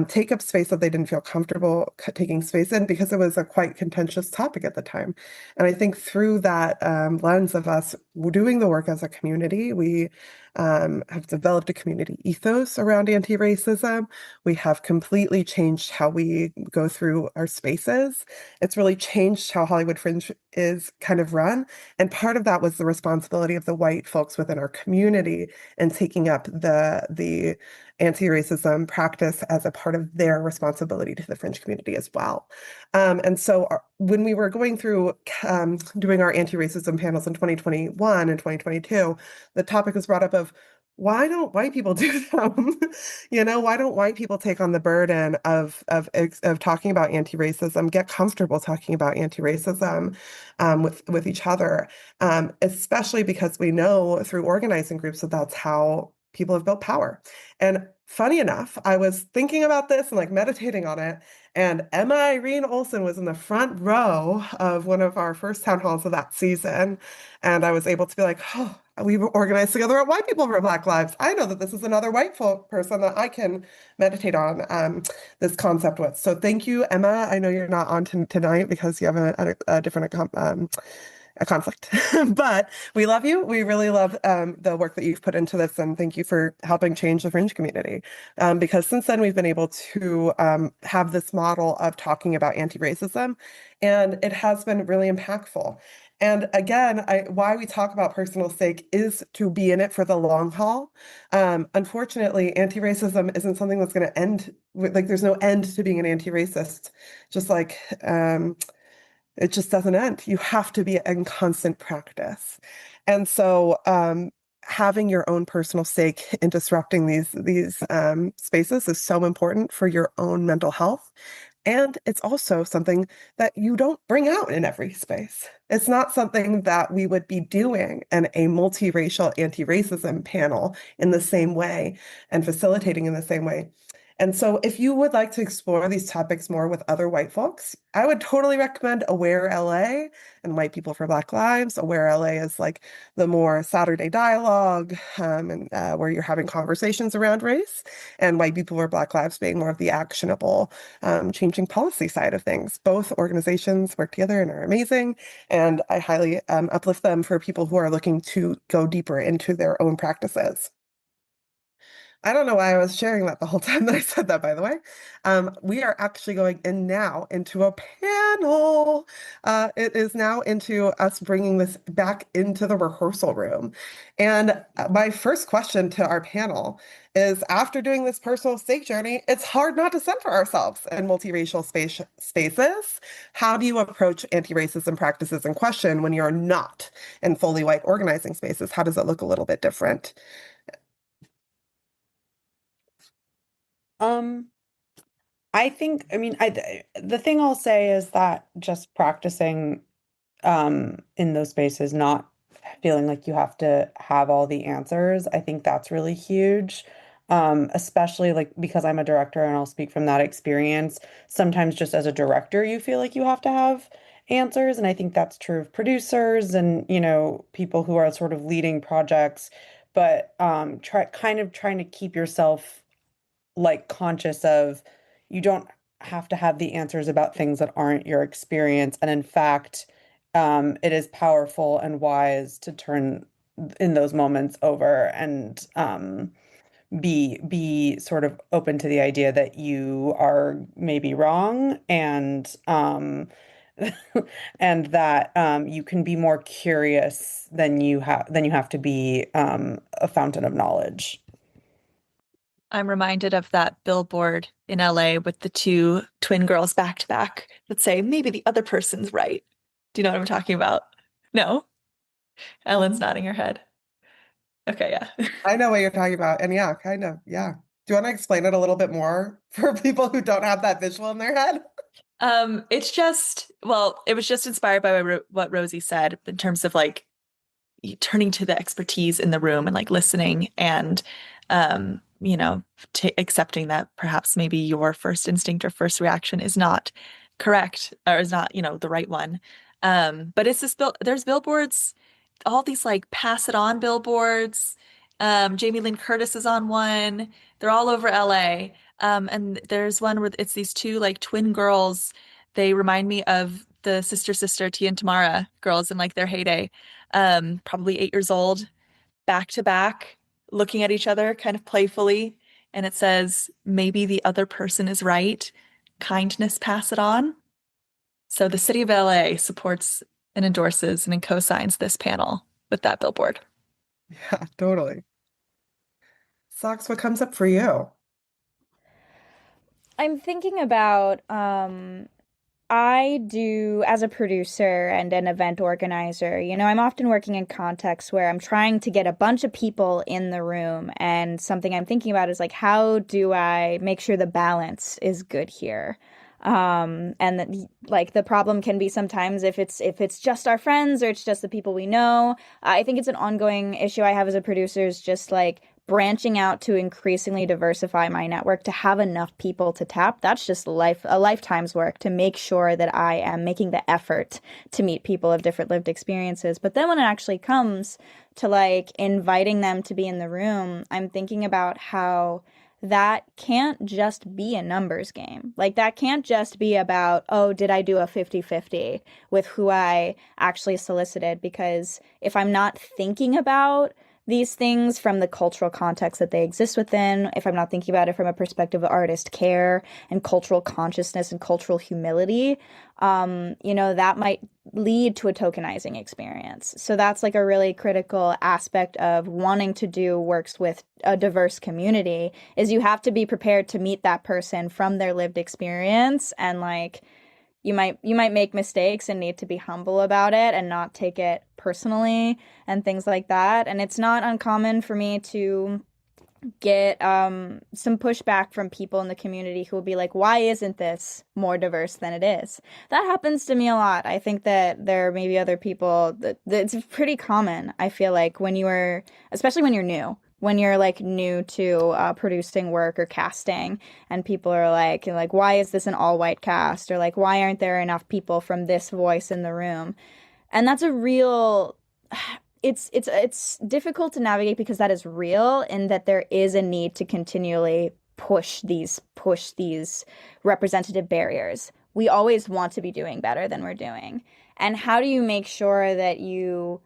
take up space that they didn't feel comfortable taking space in because it was a quite contentious topic at the time. And I think through that lens of us doing the work as a community, we have developed a community ethos around anti-racism. We have completely changed how we go through our spaces. It's really changed how Hollywood Fringe is kind of run. And part of that was the responsibility of the white folks within our community and taking up the anti-racism practice as a part of their responsibility to the Fringe community as well. When we were going through doing our anti-racism panels in 2021 and 2022, the topic was brought up of why don't white people do them? Why don't white people take on the burden of talking about anti-racism, get comfortable talking about anti-racism with each other, especially because we know through organizing groups that that's how people have built power. And funny enough, I was thinking about this and like meditating on it, and Emma Irene Olsen was in the front row of one of our first town halls of that season. And I was able to be like, oh, we were organized together at White People for Black Lives. I know that this is another white folk person that I can meditate on this concept with. So thank you, Emma. I know you're not on tonight because you have a different a conflict. But we love you. We really love the work that you've put into this, and thank you for helping change the Fringe community. Because since then, we've been able to have this model of talking about anti-racism, and it has been really impactful. And again, why we talk about personal stake is to be in it for the long haul. Unfortunately, anti-racism isn't something that's going to end. Like, there's no end to being an anti-racist. Just like it just doesn't end. You have to be in constant practice. And so having your own personal stake in disrupting these spaces is so important for your own mental health. And it's also something that you don't bring out in every space. It's not something that we would be doing in a multiracial anti-racism panel in the same way and facilitating in the same way. And so if you would like to explore these topics more with other white folks, I would totally recommend Aware LA and White People for Black Lives. Aware LA is like the more Saturday dialogue and where you're having conversations around race, and White People for Black Lives being more of the actionable, changing policy side of things. Both organizations work together and are amazing, and I highly uplift them for people who are looking to go deeper into their own practices. I don't know why I was sharing that the whole time that I said that, by the way. We are actually going in now into a panel. It is now into us bringing this back into the rehearsal room. And my first question to our panel is, after doing this personal stake journey, it's hard not to center ourselves in multiracial spaces. How do you approach anti-racism practices in question when you're not in fully white organizing spaces? How does it look a little bit different? Um, I think, I mean, the thing I'll say is that just practicing in those spaces, not feeling like you have to have all the answers, I think that's really huge. Especially like because I'm a director and I'll speak from that experience. Sometimes just as a director, you feel like you have to have answers, and I think that's true of producers and, people who are sort of leading projects, but trying to keep yourself like conscious of you don't have to have the answers about things that aren't your experience. And in fact, it is powerful and wise to turn in those moments over and be sort of open to the idea that you are maybe wrong and and that you can be more curious than you have to be a fountain of knowledge. I'm reminded of that billboard in LA with the two twin girls back to back that say, maybe the other person's right. Do you know what I'm talking about? No? Ellen's nodding her head. Okay, yeah. I know what you're talking about. And yeah, kind of. Yeah. Do you want to explain it a little bit more for people who don't have that visual in their head? It's just, well, it was just inspired by what Rosie said in terms of like turning to the expertise in the room and like listening and, you know, accepting that perhaps maybe your first instinct or first reaction is not correct or is not, you know, the right one. But it's this there's billboards, all these like pass it on billboards. Jamie Lynn Curtis is on one. They're all over LA. And there's one where it's these two like twin girls. They remind me of the sister Tia and Tamara girls in like their heyday. Probably 8 years old, back to back, looking at each other kind of playfully. And it says, maybe the other person is right. Kindness, pass it on. So the city of LA supports and endorses and co-signs this panel with that billboard. Yeah, totally. Socks, what comes up for you? I'm thinking about I do, as a producer and an event organizer, you know, I'm often working in contexts where I'm trying to get a bunch of people in the room. And something I'm thinking about is like, how do I make sure the balance is good here? And that, like, the problem can be sometimes if it's just our friends or it's just the people we know. I think it's an ongoing issue I have as a producer, is just like branching out to increasingly diversify my network to have enough people to tap. That's just a lifetime's work to make sure that I am making the effort to meet people of different lived experiences. But then when it actually comes to like inviting them to be in the room, I'm thinking about how that can't just be a numbers game. Like, that can't just be about, oh, did I do a 50-50 with who I actually solicited? Because if I'm not thinking about these things from the cultural context that they exist within, if I'm not thinking about it from a perspective of artist care and cultural consciousness and cultural humility, you know, that might lead to a tokenizing experience. So that's like a really critical aspect of wanting to do works with a diverse community, is you have to be prepared to meet that person from their lived experience. And like, you might make mistakes and need to be humble about it and not take it personally and things like that. And it's not uncommon for me to get some pushback from people in the community who will be like, why isn't this more diverse than it is? That happens to me a lot. I think that there may be other people that it's pretty common. I feel like when you are, especially when you're like new to producing work or casting, and people are like, why is this an all white cast? Or like, why aren't there enough people from this voice in the room? And that's a real, it's difficult to navigate because that is real, and that there is a need to continually push these representative barriers. We always want to be doing better than we're doing. And how do you make sure that you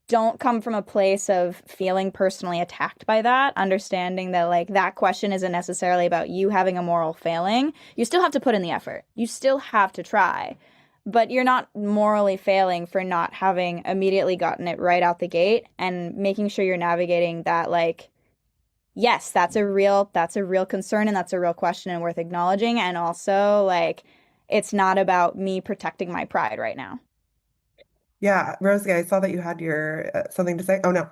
don't come from a place of feeling personally attacked by that, understanding that like that question isn't necessarily about you having a moral failing. You still have to put in the effort. You still have to try. But you're not morally failing for not having immediately gotten it right out the gate, and making sure you're navigating that, like, yes, that's a real concern, and that's a real question and worth acknowledging. And also, like, it's not about me protecting my pride right now. Yeah, Rosie, I saw that you had your something to say. Oh no,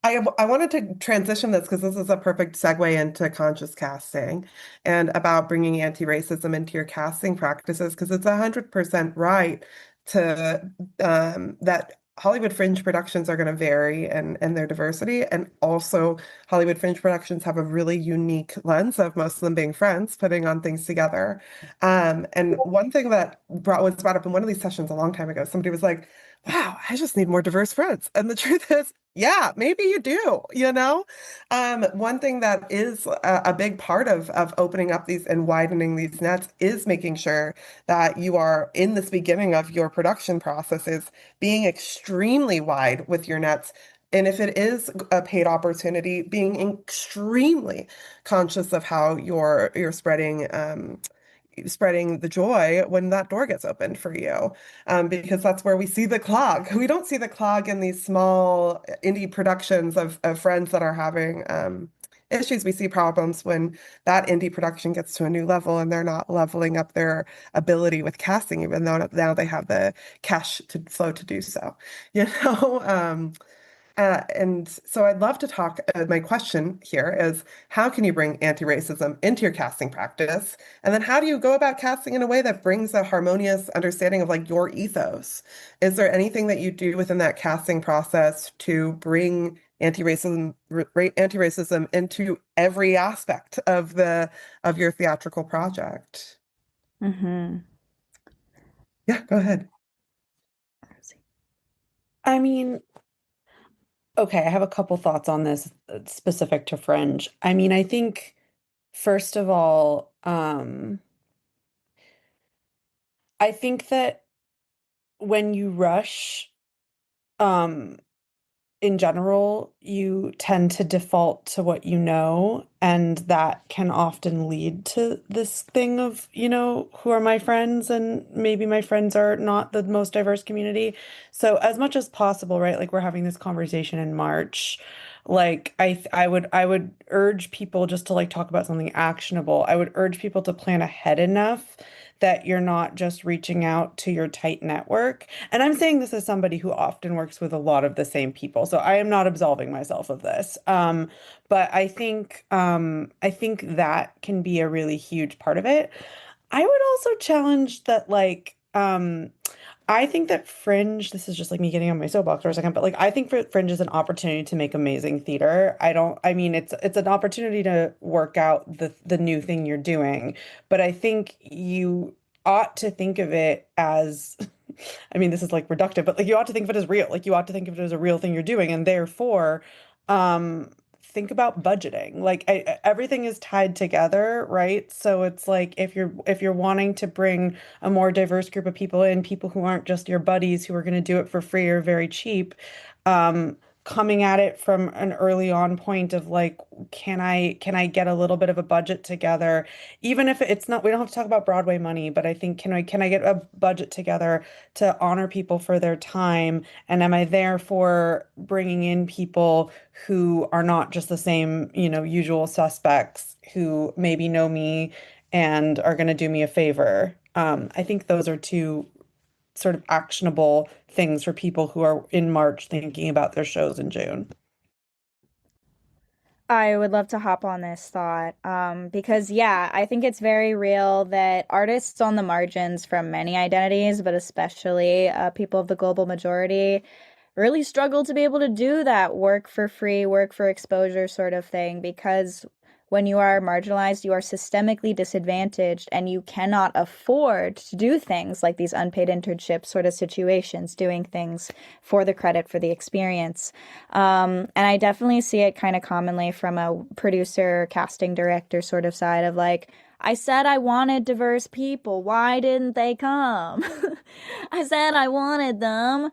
I wanted to transition this because this is a perfect segue into conscious casting and about bringing anti-racism into your casting practices, because it's 100% right to that Hollywood fringe productions are going to vary in their diversity, and also Hollywood fringe productions have a really unique lens of most of them being friends putting on things together. And one thing that was brought up in one of these sessions a long time ago, somebody was like, wow, I just need more diverse friends. And the truth is, Yeah, maybe you do, you know? One thing that is a big part of opening up these and widening these nets is making sure that you are in this beginning of your production process is being extremely wide with your nets. And if it is a paid opportunity, being extremely conscious of how you're spreading the joy when that door gets opened for you. Because that's where we see the clog. We don't see the clog in these small indie productions of friends that are having issues. We see problems when that indie production gets to a new level and they're not leveling up their ability with casting, even though now they have the cash to flow to do so. You know, and so I'd love to talk. My question here is, how can you bring anti-racism into your casting practice? And then how do you go about casting in a way that brings a harmonious understanding of like your ethos? Is there anything that you do within that casting process to bring anti-racism into every aspect of your theatrical project? Mm-hmm. Yeah, go ahead. I mean, okay, I have a couple thoughts on this specific to Fringe. I mean, I think first of all, I think that when you rush, um, in general, you tend to default to what you know, and that can often lead to this thing of, who are my friends, and maybe my friends are not the most diverse community. So as much as possible, right? Like we're having this conversation in March. Like I would urge people just to like talk about something actionable. I would urge people to plan ahead enough that you're not just reaching out to your tight network. And I'm saying this as somebody who often works with a lot of the same people, so I am not absolving myself of this. But I think that can be a really huge part of it. I would also challenge that, like, I think that Fringe, this is just like me getting on my soapbox for a second, but like I think Fringe is an opportunity to make amazing theater. I mean it's an opportunity to work out the new thing you're doing, but I think you ought to think of it as I mean, this is like reductive, but like you ought to think of it as real. Like you ought to think of it as a real thing you're doing, and therefore, um, think about budgeting. Like everything is tied together, right? So it's like if you're wanting to bring a more diverse group of people in, people who aren't just your buddies who are going to do it for free or very cheap, um, coming at it from an early on point of like, can I get a little bit of a budget together, even if it's not, we don't have to talk about Broadway money, but I think can I get a budget together to honor people for their time? And am I therefore bringing in people who are not just the same, usual suspects who maybe know me and are going to do me a favor? I think those are two sort of actionable things for people who are in March thinking about their shows in June. I would love to hop on this thought because, yeah, I think it's very real that artists on the margins from many identities, but especially people of the global majority, really struggle to be able to do that work for free, work for exposure sort of thing, because when you are marginalized, you are systemically disadvantaged and you cannot afford to do things like these unpaid internship sort of situations, doing things for the credit, for the experience. And I definitely see it kind of commonly from a producer, casting director sort of side of like, I said I wanted diverse people. Why didn't they come? I said I wanted them,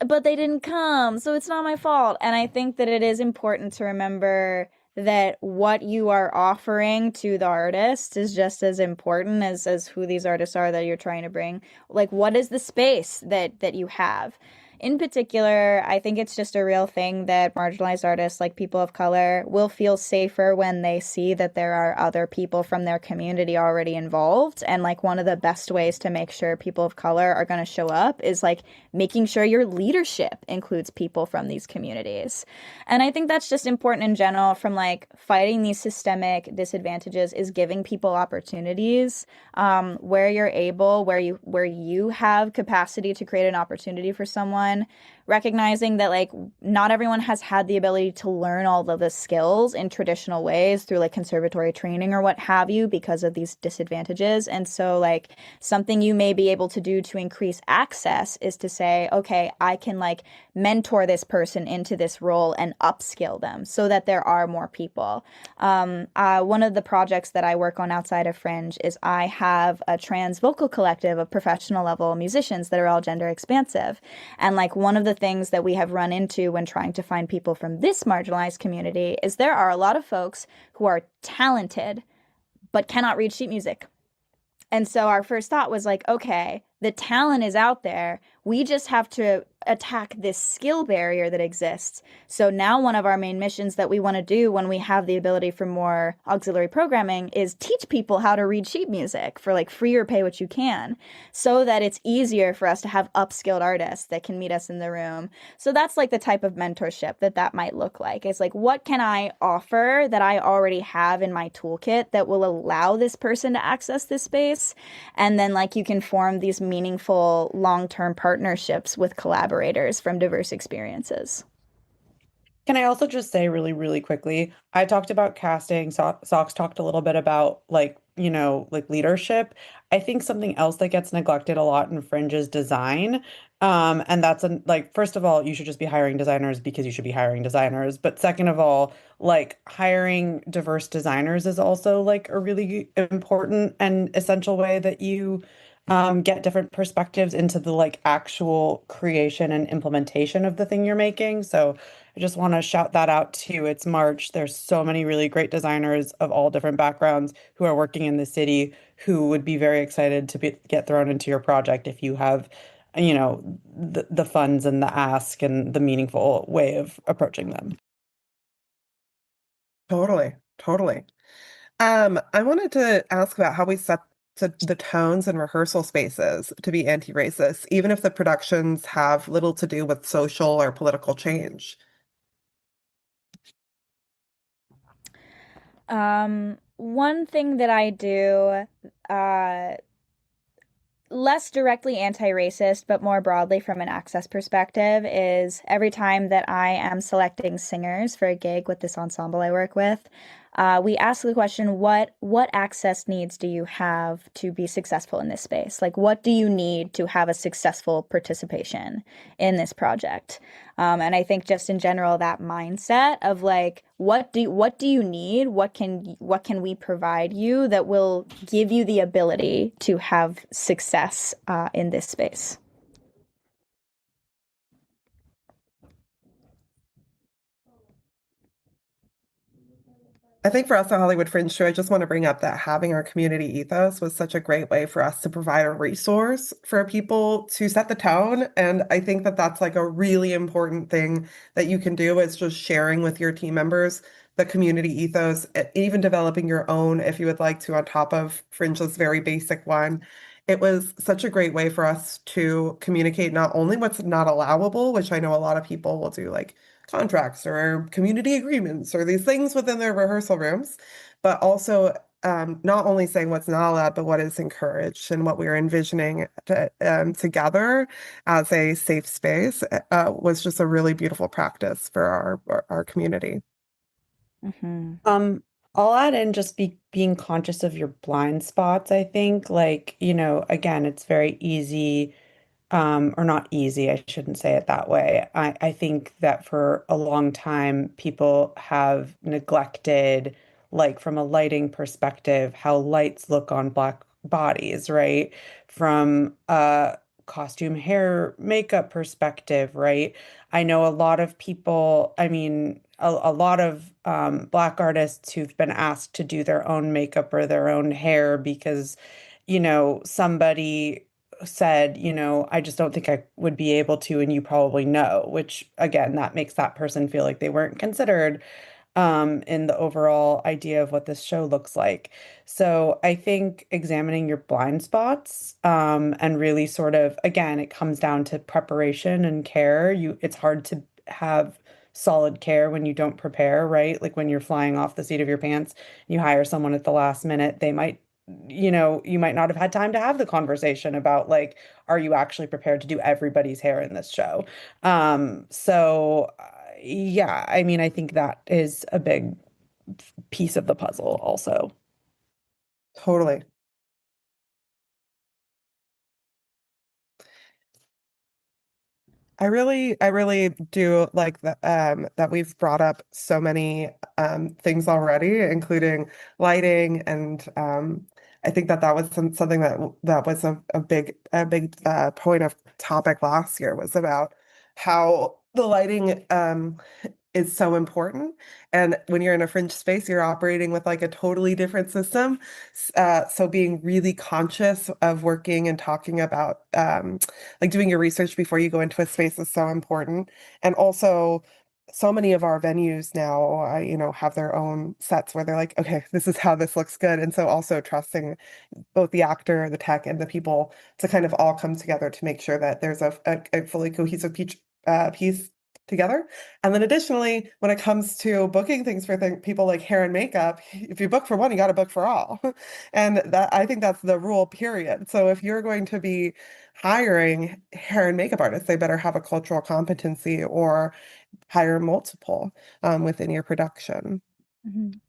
but they didn't come, so it's not my fault. And I think that it is important to remember that what you are offering to the artist is just as important as who these artists are that you're trying to bring. Like, what is the space that you have? In particular, I think it's just a real thing that marginalized artists, like people of color, will feel safer when they see that there are other people from their community already involved. And like one of the best ways to make sure people of color are going to show up is like making sure your leadership includes people from these communities. And I think that's just important in general from like fighting these systemic disadvantages is giving people opportunities where you're able, where you have capacity to create an opportunity for someone, recognizing that like not everyone has had the ability to learn all of the skills in traditional ways through like conservatory training or what have you because of these disadvantages. And so like something you may be able to do to increase access is to say, okay, I can like mentor this person into this role and upskill them so that there are more people. One of the projects that I work on outside of Fringe is I have a trans vocal collective of professional level musicians that are all gender expansive. And like one of the things that we have run into when trying to find people from this marginalized community is there are a lot of folks who are talented but cannot read sheet music. And so our first thought was like, okay, the talent is out there. We just have to attack this skill barrier that exists. So now one of our main missions that we want to do when we have the ability for more auxiliary programming is teach people how to read sheet music for like free or pay what you can, so that it's easier for us to have upskilled artists that can meet us in the room. So that's like the type of mentorship that might look like. It's like, what can I offer that I already have in my toolkit that will allow this person to access this space? And then like you can form these meaningful long-term partnerships with collaborators from diverse experiences. Can I also just say really, really quickly, I talked about casting, Socks talked a little bit about like, like leadership. I think something else that gets neglected a lot in Fringe is design. And that's like, first of all, you should just be hiring designers because you should be hiring designers. But second of all, like hiring diverse designers is also like a really important and essential way that you get different perspectives into the like actual creation and implementation of the thing you're making. So I just want to shout that out too. It's March. There's so many really great designers of all different backgrounds who are working in the city who would be very excited to get thrown into your project if you have, the funds and the ask and the meaningful way of approaching them. Totally, totally. I wanted to ask about how we set the tones and rehearsal spaces to be anti-racist, even if the productions have little to do with social or political change. One thing that I do, less directly anti-racist, but more broadly from an access perspective, is every time that I am selecting singers for a gig with this ensemble I work with, we ask the question, what access needs do you have to be successful in this space? Like, what do you need to have a successful participation in this project? And I think just in general, that mindset of like, what do you need? What can we provide you that will give you the ability to have success in this space? I think for us at Hollywood Fringe too, I just want to bring up that having our community ethos was such a great way for us to provide a resource for people to set the tone. And I think that that's like a really important thing that you can do is just sharing with your team members the community ethos, even developing your own if you would like to on top of Fringe's very basic one. It was such a great way for us to communicate not only what's not allowable, which I know a lot of people will do, like contracts or community agreements or these things within their rehearsal rooms, but also not only saying what's not allowed, but what is encouraged and what we are envisioning together as a safe space was just a really beautiful practice for our community. Mm-hmm. I'll add in just being conscious of your blind spots, I think. Like, again, it's very easy, or not easy, I shouldn't say it that way. I think that for a long time, people have neglected, like from a lighting perspective, how lights look on Black bodies, right? From a costume, hair, makeup perspective, right? I know a lot of people, I mean, a lot of Black artists who've been asked to do their own makeup or their own hair because, somebody said, I just don't think I would be able to, and you probably know, which again, that makes that person feel like they weren't considered in the overall idea of what this show looks like. So I think examining your blind spots and really sort of, again, it comes down to preparation and care. It's hard to have solid care when you don't prepare, right? Like when you're flying off the seat of your pants, you hire someone at the last minute, they might you might not have had time to have the conversation about like, are you actually prepared to do everybody's hair in this show? Yeah, I mean, I think that is a big piece of the puzzle also. Totally. I really do like that that we've brought up so many things already, including lighting, and I think that that was something that was a big point of topic last year was about how the lighting is so important. And when you're in a fringe space, you're operating with like a totally different system. So being really conscious of working and talking about like doing your research before you go into a space is so important. And also, so many of our venues now, have their own sets where they're like, okay, this is how this looks good. And so also trusting both the actor, the tech, and the people to kind of all come together to make sure that there's a fully cohesive piece together. And then additionally, when it comes to booking things for people like hair and makeup, if you book for one, you got to book for all. And that I think that's the rule, period. So if you're going to be hiring hair and makeup artists, they better have a cultural competency or hire multiple within your production. Mhm.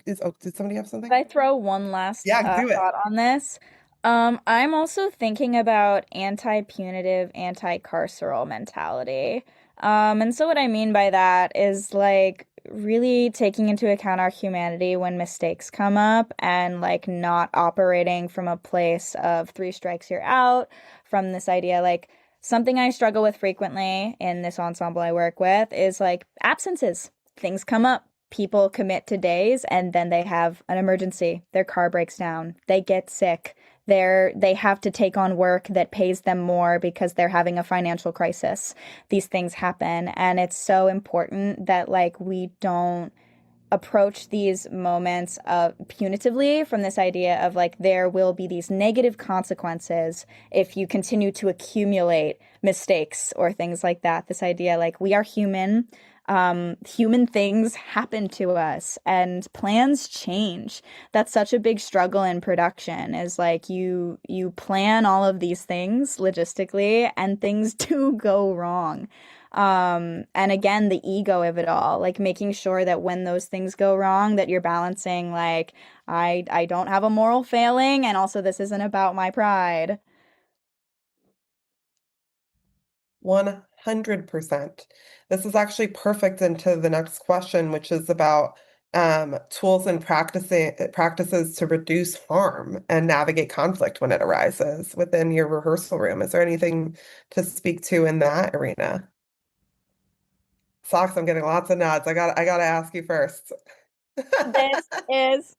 Did somebody have something? Could I throw one last Yeah, do it. thought on this? I'm also thinking about anti-punitive, anti-carceral mentality. And so what I mean by that is like really taking into account our humanity when mistakes come up and like not operating from a place of three strikes you're out, from this idea like something I struggle with frequently in this ensemble I work with is like absences. Things come up, people commit to days and then they have an emergency. Their car breaks down. They get sick. They have to take on work that pays them more because they're having a financial crisis. These things happen, and it's so important that like we don't approach these moments punitively from this idea of like there will be these negative consequences if you continue to accumulate mistakes or things like that. This idea like we are human. Human things happen to us and plans change. That's such a big struggle in production is like you plan all of these things logistically and things do go wrong. And again, the ego of it all, like making sure that when those things go wrong, that you're balancing like I don't have a moral failing and also this isn't about my pride. 100%. This is actually perfect into the next question, which is about tools and practices to reduce harm and navigate conflict when it arises within your rehearsal room. Is there anything to speak to in that arena? Socks, I'm getting lots of nods. I gotta ask you first. This is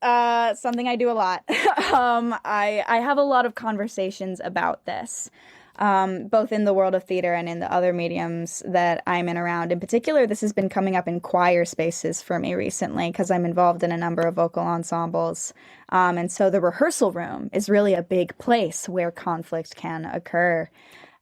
something I do a lot. I have a lot of conversations about this, both in the world of theater and in the other mediums that I'm in around. In particular, this has been coming up in choir spaces for me recently because I'm involved in a number of vocal ensembles. And so the rehearsal room is really a big place where conflict can occur.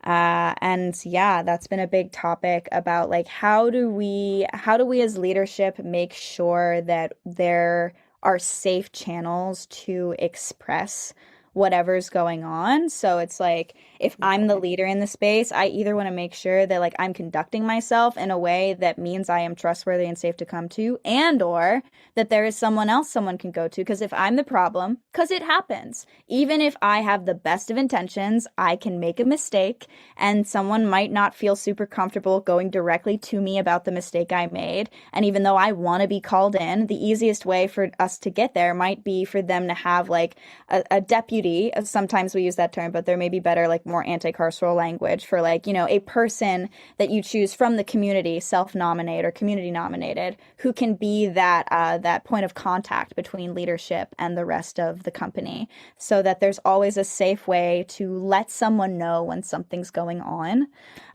And yeah, that's been a big topic about like how do we as leadership make sure that there are safe channels to express whatever's going on. So it's like if I'm the leader in the space, I either want to make sure that like I'm conducting myself in a way that means I am trustworthy and safe to come to, and or that there is someone else someone can go to. Because if I'm the problem, because it happens, even if I have the best of intentions, I can make a mistake and someone might not feel super comfortable going directly to me about the mistake I made. And even though I want to be called in, the easiest way for us to get there might be for them to have like a deputy. Sometimes we use that term, but there may be better, like more anti-carceral language for like, a person that you choose from the community, self-nominate or community nominated, who can be that point of contact between leadership and the rest of the company, so that there's always a safe way to let someone know when something's going on.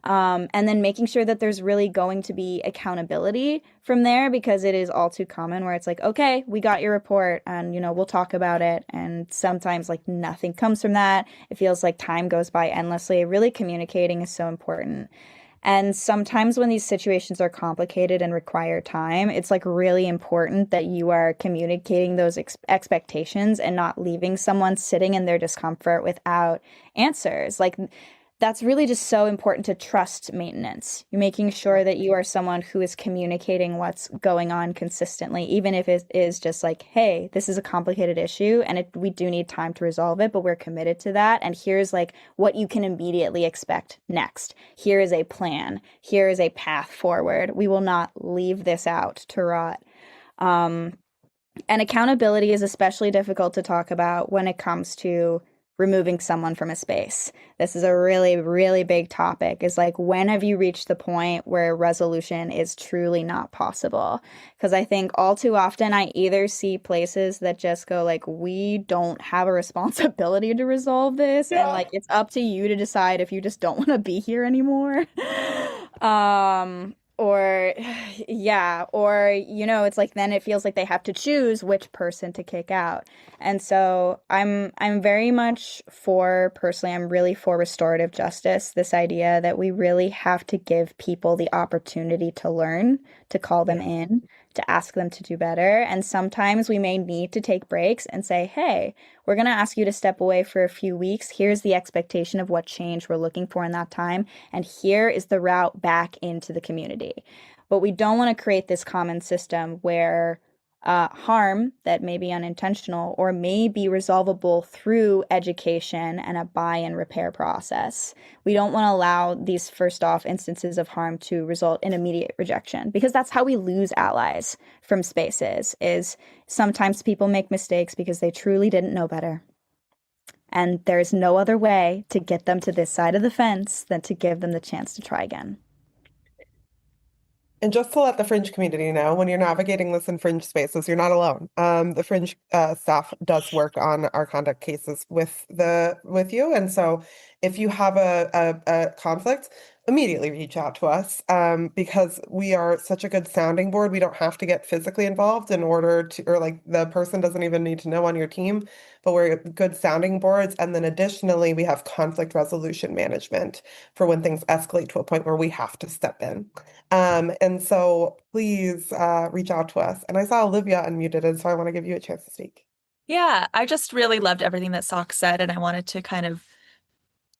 And then making sure that there's really going to be accountability from there, because it is all too common where it's like, okay, we got your report and, we'll talk about it. And sometimes like nothing comes from that. It feels like time goes by endlessly. Really communicating is so important. And sometimes when these situations are complicated and require time, it's like really important that you are communicating those expectations and not leaving someone sitting in their discomfort without answers. Like that's really just so important to trust maintenance. You're making sure that you are someone who is communicating what's going on consistently, even if it is just like, hey, this is a complicated issue and we do need time to resolve it, but we're committed to that. And here's like what you can immediately expect next. Here is a plan. Here is a path forward. We will not leave this out to rot. And accountability is especially difficult to talk about when it comes to removing someone from a space. This is a really, really big topic. Is like, when have you reached the point where resolution is truly not possible? Because I think all too often I either see places that just go like, we don't have a responsibility to resolve this, and like it's up to you to decide if you just don't want to be here anymore. Or yeah, or it's like then it feels like they have to choose which person to kick out. And so I'm very much personally, I'm really for restorative justice, this idea that we really have to give people the opportunity to learn, to call them in, to ask them to do better. And sometimes we may need to take breaks and say, hey, we're going to ask you to step away for a few weeks. Here's the expectation of what change we're looking for in that time. And here is the route back into the community. But we don't want to create this common system where harm that may be unintentional or may be resolvable through education and a buy and repair process. We don't want to allow these first off instances of harm to result in immediate rejection, because that's how we lose allies from spaces. Is sometimes people make mistakes because they truly didn't know better. And there's no other way to get them to this side of the fence than to give them the chance to try again. And just to let the fringe community know, when you're navigating this in fringe spaces, you're not alone. The fringe staff does work on our conduct cases with you, and so if you have a conflict, immediately reach out to us, because we are such a good sounding board. We don't have to get physically involved in order to, or like the person doesn't even need to know on your team, but we're good sounding boards. And then additionally, we have conflict resolution management for when things escalate to a point where we have to step in. And so please reach out to us. And I saw Olivia unmuted, and so I want to give you a chance to speak. Yeah, I just really loved everything that Sock said, and I wanted to kind of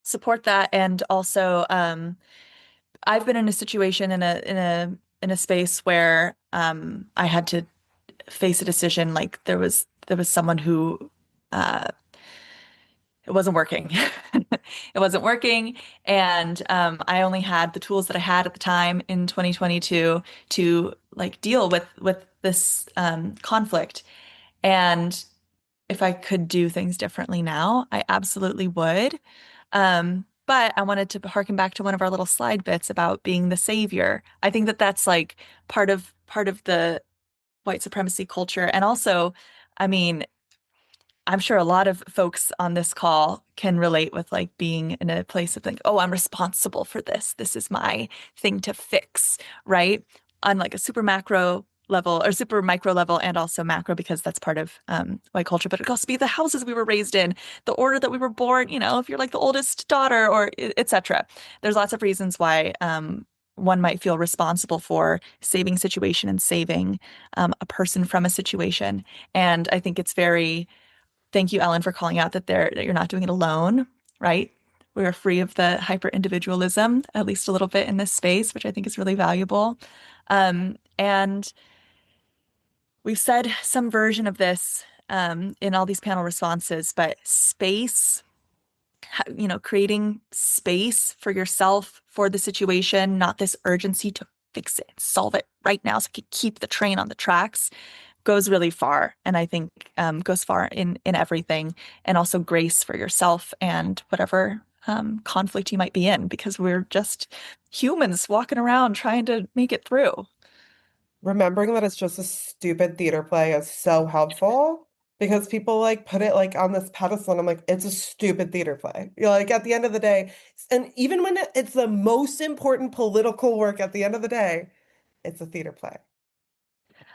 support that. And also, I've been in a situation in a space where I had to face a decision. Like there was someone who it wasn't working. It wasn't working. And I only had the tools that I had at the time in 2022 to like deal with this conflict. And if I could do things differently now, I absolutely would. But I wanted to harken back to one of our little slide bits about being the savior. I think that that's like part of the white supremacy culture. And also, I mean, I'm sure a lot of folks on this call can relate with like being in a place of like, oh, I'm responsible for this. This is my thing to fix, right? On like a super macro level or super micro level, and also macro, because that's part of white culture. But it could also be the houses we were raised in, the order that we were born, if you're like the oldest daughter, or etc. There's lots of reasons why one might feel responsible for saving situation and saving a person from a situation. And I think it's very thank you, Ellen, for calling out that you're not doing it alone, right? We are free of the hyper individualism, at least a little bit in this space, which I think is really valuable. And we've said some version of this in all these panel responses, but space, creating space for yourself, for the situation, not this urgency to fix it, solve it right now so we can keep the train on the tracks, goes really far, and I think goes far in everything, and also grace for yourself and whatever conflict you might be in, because we're just humans walking around trying to make it through. Remembering that it's just a stupid theater play is so helpful, because people like put it like on this pedestal, and I'm like, it's a stupid theater play. You're like, at the end of the day, and even when it's the most important political work, at the end of the day, it's a theater play.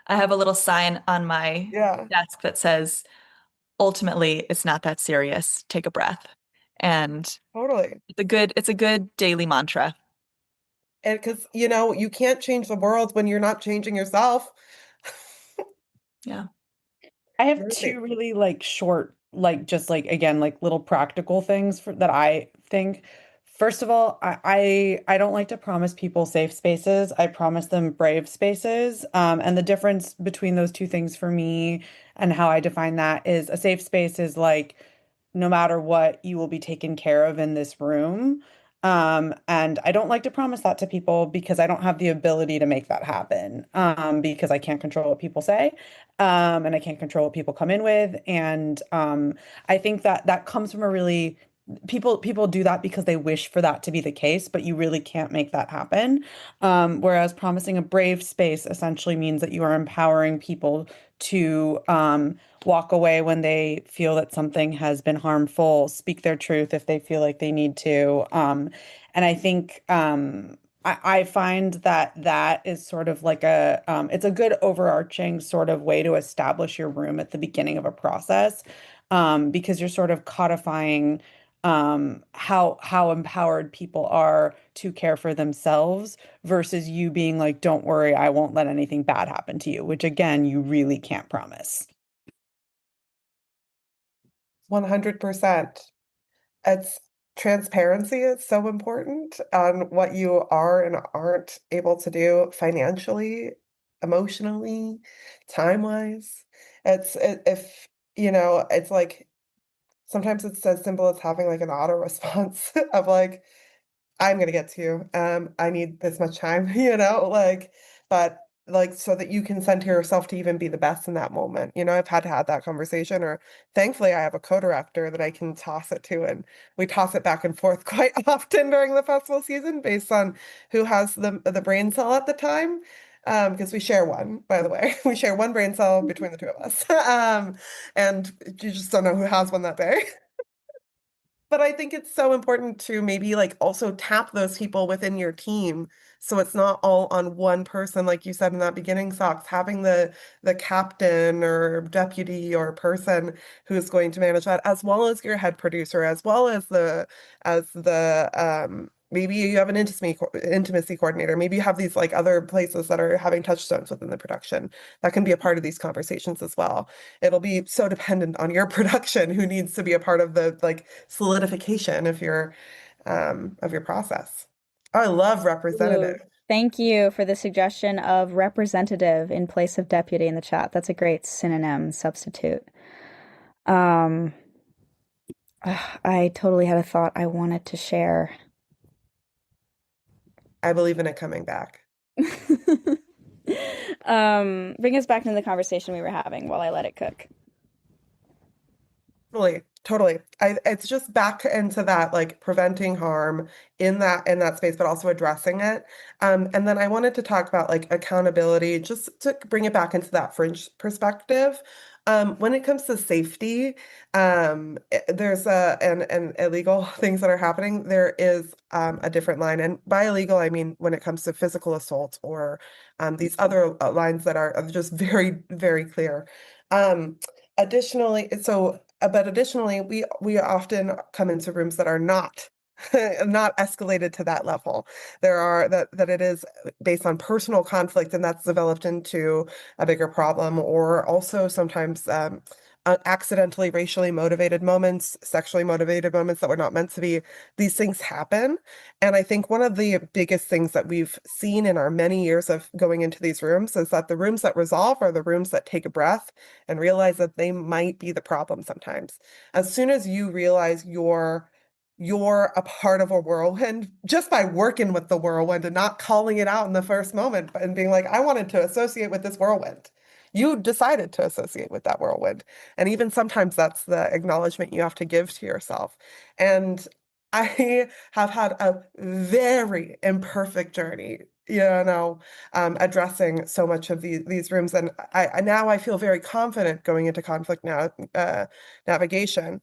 I have a little sign on my desk that says, ultimately, it's not that serious. Take a breath. And totally, it's a good daily mantra. And because, you know, you can't change the world when you're not changing yourself. Yeah. I have Very two really like short, like just like again, like little practical things that I think. First of all, I don't like to promise people safe spaces. I promise them brave spaces. And the difference between those two things for me and how I define that is a safe space is like no matter what, you will be taken care of in this room. And I don't like to promise that to people because I don't have the ability to make that happen. Because I can't control what people say. And I can't control what people come in with. And I think that that comes from a really people do that because they wish for that to be the case, but you really can't make that happen. Whereas promising a brave space essentially means that you are empowering people to walk away when they feel that something has been harmful, speak their truth if they feel like they need to. And I think I find that that is sort of like it's a good overarching sort of way to establish your room at the beginning of a process, because you're sort of codifying how empowered people are to care for themselves versus you being like, don't worry, I won't let anything bad happen to you, which again, you really can't promise. 100%. It's transparency is so important on what you are and aren't able to do financially, emotionally, time-wise. If, you know, it's like sometimes it's as simple as having like an auto response of like, I'm gonna get to you. I need this much time, you know, like, but like so that you can center yourself to even be the best in that moment. You know, I've had to have that conversation, or thankfully I have a co-director that I can toss it to, and we toss it back and forth quite often during the festival season based on who has the brain cell at the time. Because we share one, by the way. We share one brain cell between the two of us. And you just don't know who has one that day. But I think it's so important to maybe like also tap those people within your team so it's not all on one person, like you said in that beginning, Socks, having the captain or deputy or person who's going to manage that, as well as your head producer, as well as the maybe you have an intimacy coordinator, maybe you have these like other places that are having touchstones within the production that can be a part of these conversations as well. It'll be so dependent on your production who needs to be a part of the like solidification of your process. Oh, I love Ooh, representative. thank you for the suggestion of representative in place of deputy in the chat. That's a great synonym substitute. Um, I totally had a thought I wanted to share. I believe in it coming back. Bring us back into the conversation we were having while I let it cook. Totally, totally. It's just back into that like preventing harm in that space, but also addressing it. And then I wanted to talk about like accountability, just to bring it back into that fringe perspective. When it comes to safety, there's and illegal things that are happening. There is a different line, and by illegal I mean when it comes to physical assault or these other lines that are just very, very clear. Additionally, but additionally, we often come into rooms that are not not escalated to that level. There are that it is based on personal conflict, and that's developed into a bigger problem, or also sometimes accidentally racially motivated moments, sexually motivated moments that were not meant to be. These things happen. And I think one of the biggest things that we've seen in our many years of going into these rooms is that the rooms that resolve are the rooms that take a breath and realize that they might be the problem sometimes. As soon as you realize you're a part of a whirlwind just by working with the whirlwind and not calling it out in the first moment and being like, I wanted to associate with this whirlwind. You decided to associate with that whirlwind. And even sometimes that's the acknowledgement you have to give to yourself. And I have had a very imperfect journey, you know, addressing so much of these rooms. And now I feel very confident going into conflict now, navigation,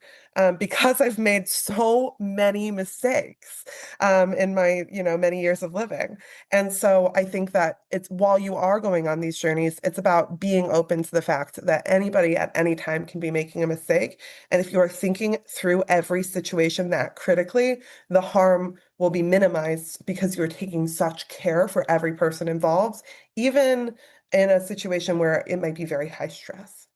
because I've made so many mistakes in my, you know, many years of living. And so I think that it's while you are going on these journeys, it's about being open to the fact that anybody at any time can be making a mistake. And if you are thinking through every situation that critically, the harm will be minimized because you're taking such care for every person involved, even in a situation where it might be very high stress.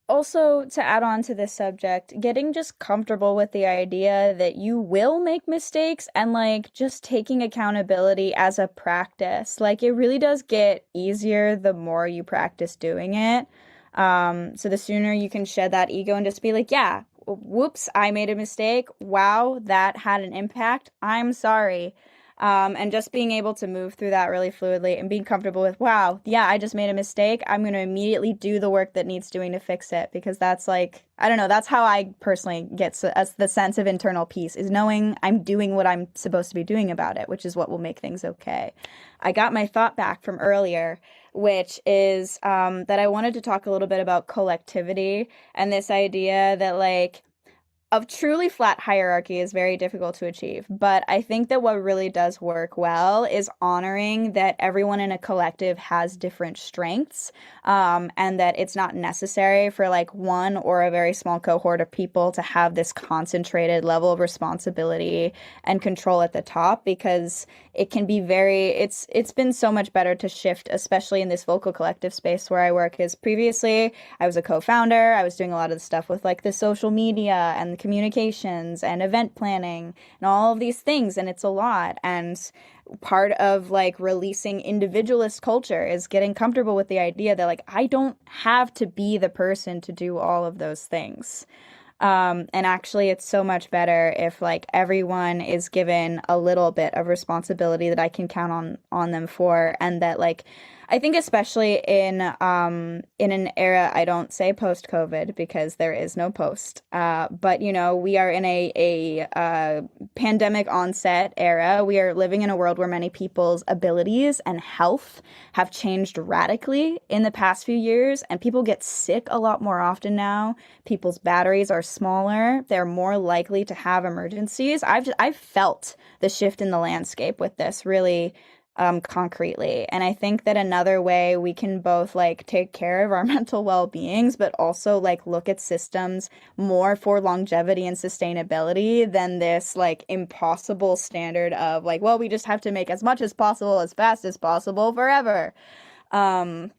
Also, to add on to this subject, getting just comfortable with the idea that you will make mistakes and like just taking accountability as a practice. Like it really does get easier the more you practice doing it. So the sooner you can shed that ego and just be like, yeah, whoops, I made a mistake. Wow, that had an impact. I'm sorry. And just being able to move through that really fluidly and being comfortable with, wow, yeah, I just made a mistake. I'm going to immediately do the work that needs doing to fix it because that's like, I don't know, that's how I personally get as the sense of internal peace is knowing I'm doing what I'm supposed to be doing about it, which is what will make things okay. I got my thought back from earlier, which is that I wanted to talk a little bit about collectivity and this idea that like, a truly flat hierarchy is very difficult to achieve, but I think that what really does work well is honoring that everyone in a collective has different strengths, and that it's not necessary for like one or a very small cohort of people to have this concentrated level of responsibility and control at the top because it can be it's been so much better to shift, especially in this vocal collective space where I work, is previously I was a co-founder. I was doing a lot of the stuff with like the social media and the communications and event planning and all of these things. And it's a lot. And part of like releasing individualist culture is getting comfortable with the idea that like I don't have to be the person to do all of those things. And actually, it's so much better if like everyone is given a little bit of responsibility that I can count on them for, and that like I think especially in an era, I don't say post-COVID because there is no post, but you know we are in a pandemic onset era. We are living in a world where many people's abilities and health have changed radically in the past few years, and people get sick a lot more often now. People's batteries are smaller. They're more likely to have emergencies. I've felt the shift in the landscape with this really concretely. And I think that another way we can both like take care of our mental well-beings, but also like look at systems more for longevity and sustainability than this like impossible standard of like, well, we just have to make as much as possible, as fast as possible forever. But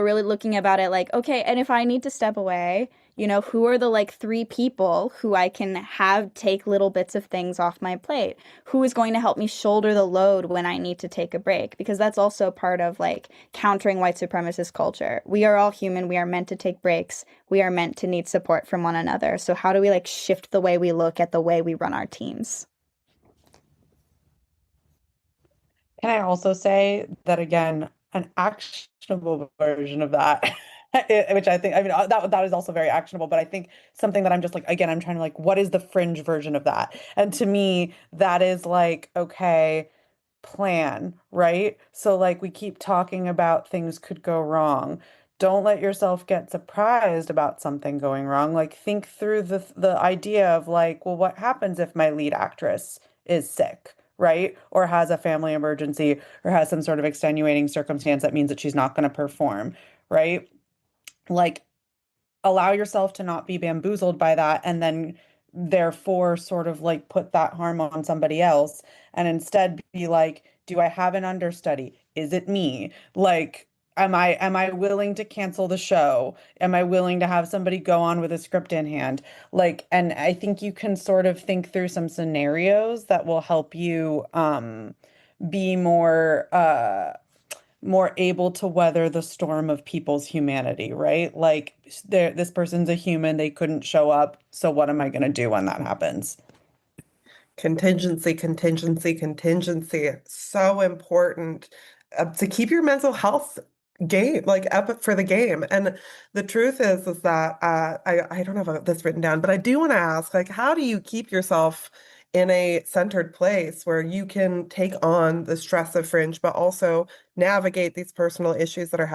really looking about it like, okay, and if I need to step away, you know, who are the like three people who I can have take little bits of things off my plate? Who is going to help me shoulder the load when I need to take a break? Because that's also part of like countering white supremacist culture. We are all human. We are meant to take breaks. We are meant to need support from one another. So how do we like shift the way we look at the way we run our teams? Can I also say that again, an actionable version of that, which I think, I mean, that is also very actionable, but I think something that I'm just like, again, I'm trying to like, what is the fringe version of that? And to me, that is like, okay, plan, right? So like we keep talking about things could go wrong. Don't let yourself get surprised about something going wrong. Like think through the idea of like, well, what happens if my lead actress is sick? Right? Or has a family emergency or has some sort of extenuating circumstance that means that she's not going to perform, right? Like allow yourself to not be bamboozled by that and then therefore sort of like put that harm on somebody else and instead be like, do I have an understudy? Is it me? Like, am I willing to cancel the show? Am I willing to have somebody go on with a script in hand? Like, and I think you can sort of think through some scenarios that will help you be more able to weather the storm of people's humanity, right? Like this person's a human, they couldn't show up, so what am I going to do when that happens? Contingency, contingency, contingency. So important to keep your mental health game, like up for the game. And the truth is that I don't have this written down, but I do want to ask, like, how do you keep yourself in a centered place where you can take on the stress of fringe, but also navigate these personal issues that are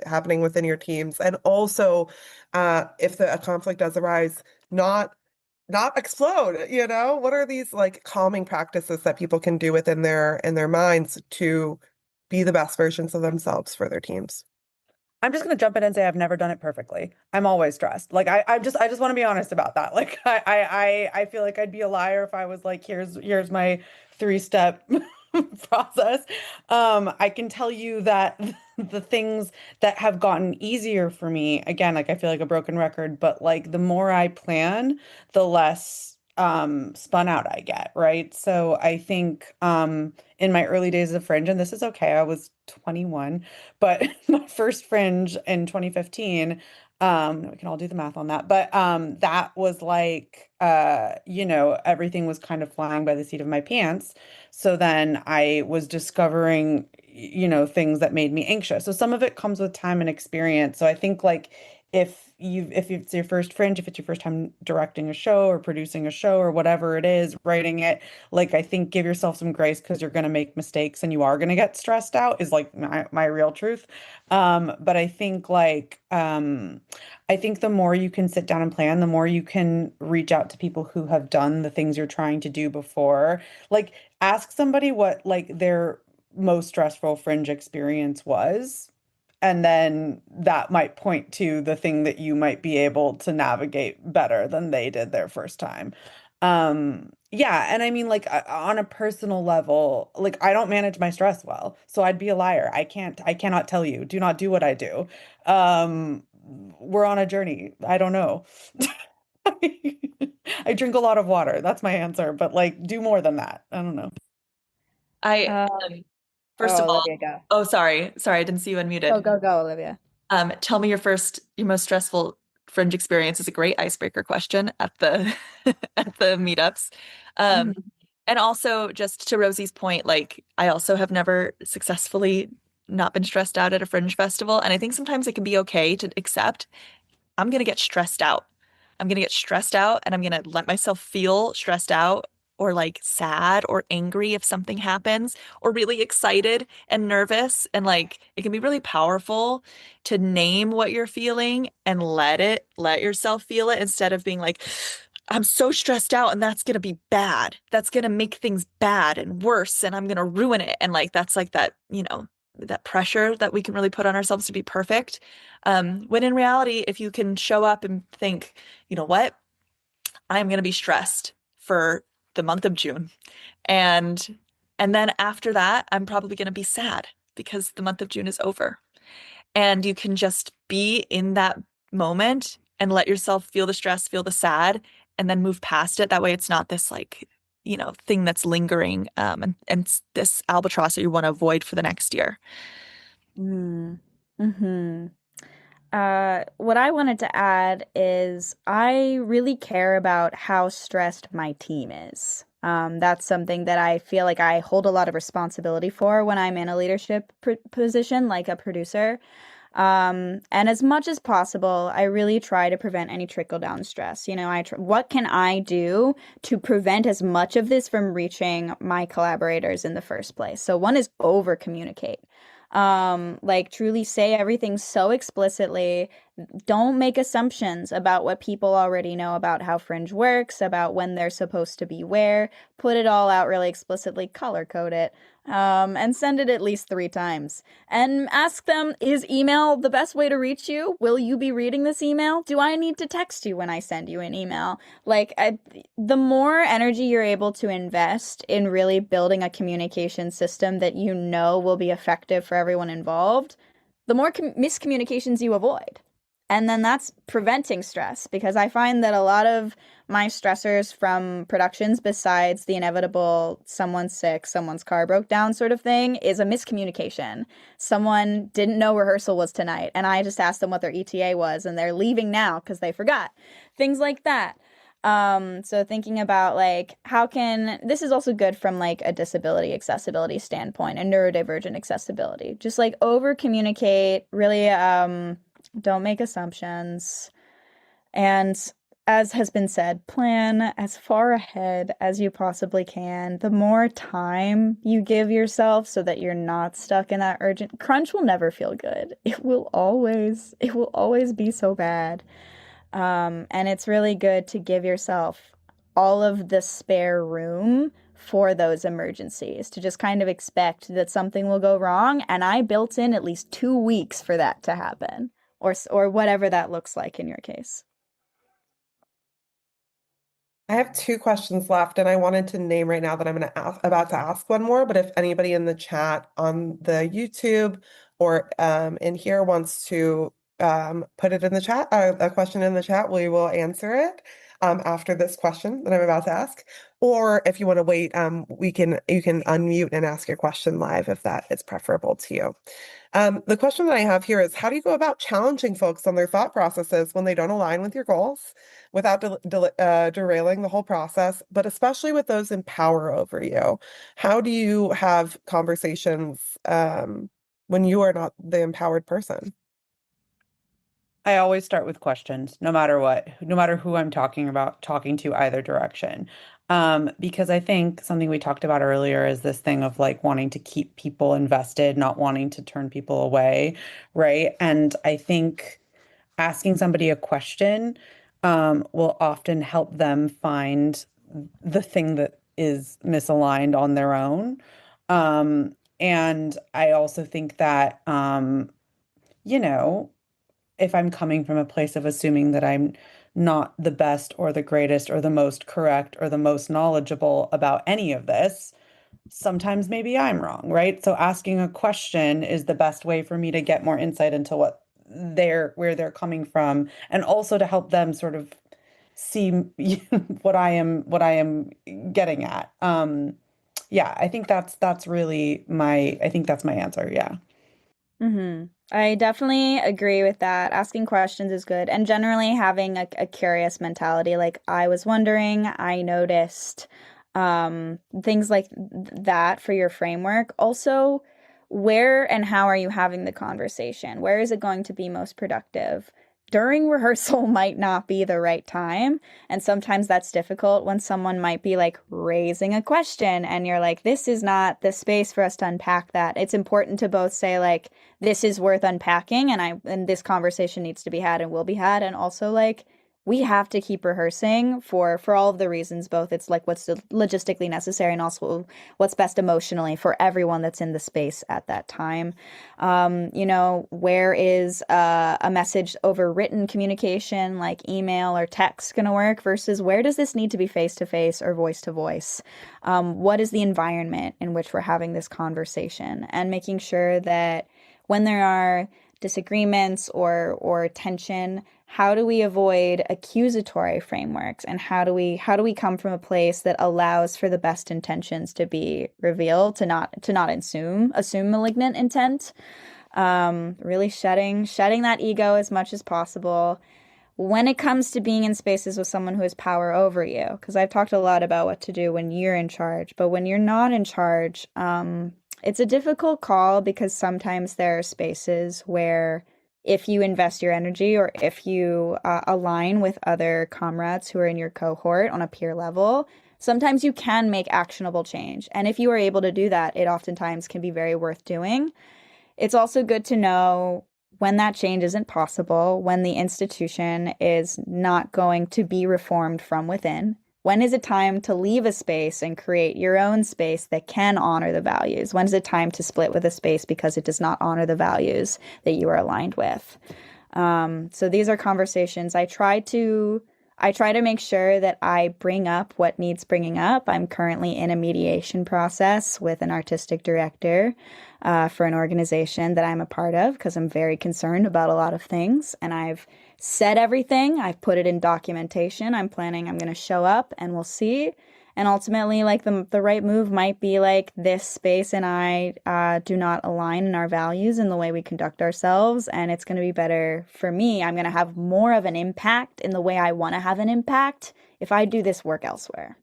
happening within your teams, and also, if a conflict does arise, not explode, you know? What are these like calming practices that people can do within their in their minds to be the best versions of themselves for their teams? I'm just gonna jump in and say I've never done it perfectly. I'm always stressed. Like I just want to be honest about that. Like I feel like I'd be a liar if I was like, here's my 3-step process. I can tell you that the things that have gotten easier for me, again, like I feel like a broken record, but like the more I plan, the less spun out I get, right? So I think in my early days of Fringe, and this is okay, I was 21, but my first Fringe in 2015, we can all do the math on that, but that was like everything was kind of flying by the seat of my pants. So then I was discovering things that made me anxious. So some of it comes with time and experience. So I think like if it's your first Fringe, if it's your first time directing a show or producing a show or whatever it is, writing it, like I think give yourself some grace because you're going to make mistakes and you are going to get stressed out is like my real truth. But I think the more you can sit down and plan, the more you can reach out to people who have done the things you're trying to do before. Like ask somebody what like their most stressful Fringe experience was, and then that might point to the thing that you might be able to navigate better than they did their first time. Yeah, and I mean like on a personal level, like I don't manage my stress well, so I'd be a liar. I cannot tell you, do not do what I do. We're on a journey. I don't know. I drink a lot of water. That's my answer, but like do more than that. I don't know. I Uh, first of all, Olivia, go. oh sorry, I didn't see you unmuted. Go, Olivia. Tell me your most stressful Fringe experience is a great icebreaker question at the at the meetups. Um, Mhm. and also just to Rosie's point, like I also have never successfully not been stressed out at a Fringe festival. And I think sometimes it can be okay to accept I'm going to get stressed out. I'm going to get stressed out and I'm going to let myself feel stressed out or like sad or angry if something happens or really excited and nervous. And like it can be really powerful to name what you're feeling and let yourself feel it instead of being like, I'm so stressed out and that's going to be bad. That's going to make things bad and worse and I'm going to ruin it. And like that's like that, that pressure that we can really put on ourselves to be perfect. When in reality, if you can show up and think, you know what, I'm going to be stressed for the month of June. And and then after that, I'm probably going to be sad because the month of June is over. And you can just be in that moment and let yourself feel the stress, feel the sad, and then move past it. That way it's not this like, thing that's lingering and this albatross that you want to avoid for the next year. Mm. Hmm. What I wanted to add is I really care about how stressed my team is. That's something that I feel like I hold a lot of responsibility for when I'm in a leadership position, like a producer. And as much as possible, I really try to prevent any trickle down stress. What can I do to prevent as much of this from reaching my collaborators in the first place? So one is over communicate. Like truly say everything so explicitly. Don't make assumptions about what people already know about how Fringe works, about when they're supposed to be where. Put it all out really explicitly, color code it, and send it at least 3 times. And ask them, is email the best way to reach you? Will you be reading this email? Do I need to text you when I send you an email? Like, the more energy you're able to invest in really building a communication system that you know will be effective for everyone involved, the more miscommunications you avoid. And then that's preventing stress because I find that a lot of my stressors from productions, besides the inevitable someone's sick, someone's car broke down sort of thing, is a miscommunication. Someone didn't know rehearsal was tonight, and I just asked them what their ETA was, and they're leaving now because they forgot. Things like that. So thinking about like this is also good from like a disability accessibility standpoint and neurodivergent accessibility. Just like over communicate, really don't make assumptions. And as has been said, plan as far ahead as you possibly can. The more time you give yourself so that you're not stuck in that urgent crunch will never feel good. It will always be so bad. And it's really good to give yourself all of the spare room for those emergencies, to just kind of expect that something will go wrong. And I built in at least 2 weeks for that to happen, or whatever that looks like in your case. I have two questions left, and I wanted to name right now that I'm about to ask one more. But if anybody in the chat on the YouTube or in here wants to put it in the chat, a question in the chat, we will answer it after this question that I'm about to ask. Or if you want to wait, you can unmute and ask your question live if that is preferable to you. The question that I have here is, how do you go about challenging folks on their thought processes when they don't align with your goals without derailing the whole process, but especially with those in power over you? How do you have conversations when you are not the empowered person? I always start with questions, no matter what, no matter who I'm talking to either direction. Because I think something we talked about earlier is this thing of like wanting to keep people invested, not wanting to turn people away, right? And I think asking somebody a question will often help them find the thing that is misaligned on their own. And I also think that, you know, if I'm coming from a place of assuming that I'm not the best or the greatest or the most correct or the most knowledgeable about any of this, sometimes maybe I'm wrong, right? So asking a question is the best way for me to get more insight into where they're coming from, and also to help them sort of see what I am getting at. Yeah, I think that's really I think that's my answer. Yeah. I definitely agree with that. Asking questions is good. And generally having a curious mentality. Like, I was wondering, I noticed things like that for your framework. Also, where and how are you having the conversation? Where is it going to be most productive? During rehearsal might not be the right time. And sometimes that's difficult when someone might be like raising a question and you're like, this is not the space for us to unpack that. It's important to both say, like, this is worth unpacking, and this conversation needs to be had and will be had. And also, like, we have to keep rehearsing for all of the reasons, both it's like what's logistically necessary and also what's best emotionally for everyone that's in the space at that time. Where is a message over written communication like email or text going to work versus where does this need to be face to face or voice to voice? What is the environment in which we're having this conversation, and making sure that when there are disagreements or tension, how do we avoid accusatory frameworks, and how do we come from a place that allows for the best intentions to be revealed, to not assume malignant intent? Really shedding that ego as much as possible when it comes to being in spaces with someone who has power over you, because I've talked a lot about what to do when you're in charge, but when you're not in charge, it's a difficult call, because sometimes there are spaces where if you invest your energy, or if you align with other comrades who are in your cohort on a peer level, sometimes you can make actionable change. And if you are able to do that, it oftentimes can be very worth doing. It's also good to know when that change isn't possible, when the institution is not going to be reformed from within. When is it time to leave a space and create your own space that can honor the values? When is it time to split with a space because it does not honor the values that you are aligned with? So these are conversations I try to make sure that I bring up what needs bringing up. I'm currently in a mediation process with an artistic director for an organization that I'm a part of, because I'm very concerned about a lot of things. And I've said everything. I've put it in documentation. I'm going to show up and we'll see. And ultimately, like, the right move might be like, this space and I do not align in our values and the way we conduct ourselves. And it's going to be better for me. I'm going to have more of an impact in the way I want to have an impact if I do this work elsewhere.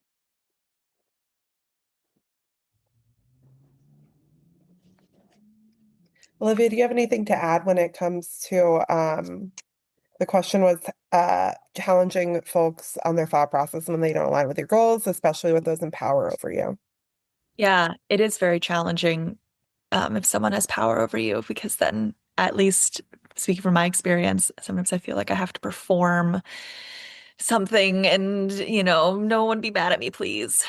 Olivia, do you have anything to add when it comes to the question was challenging folks on their thought process when they don't align with your goals, especially with those in power over you? Yeah, it is very challenging if someone has power over you, because then, at least speaking from my experience, sometimes I feel like I have to perform something and, no one be mad at me, please.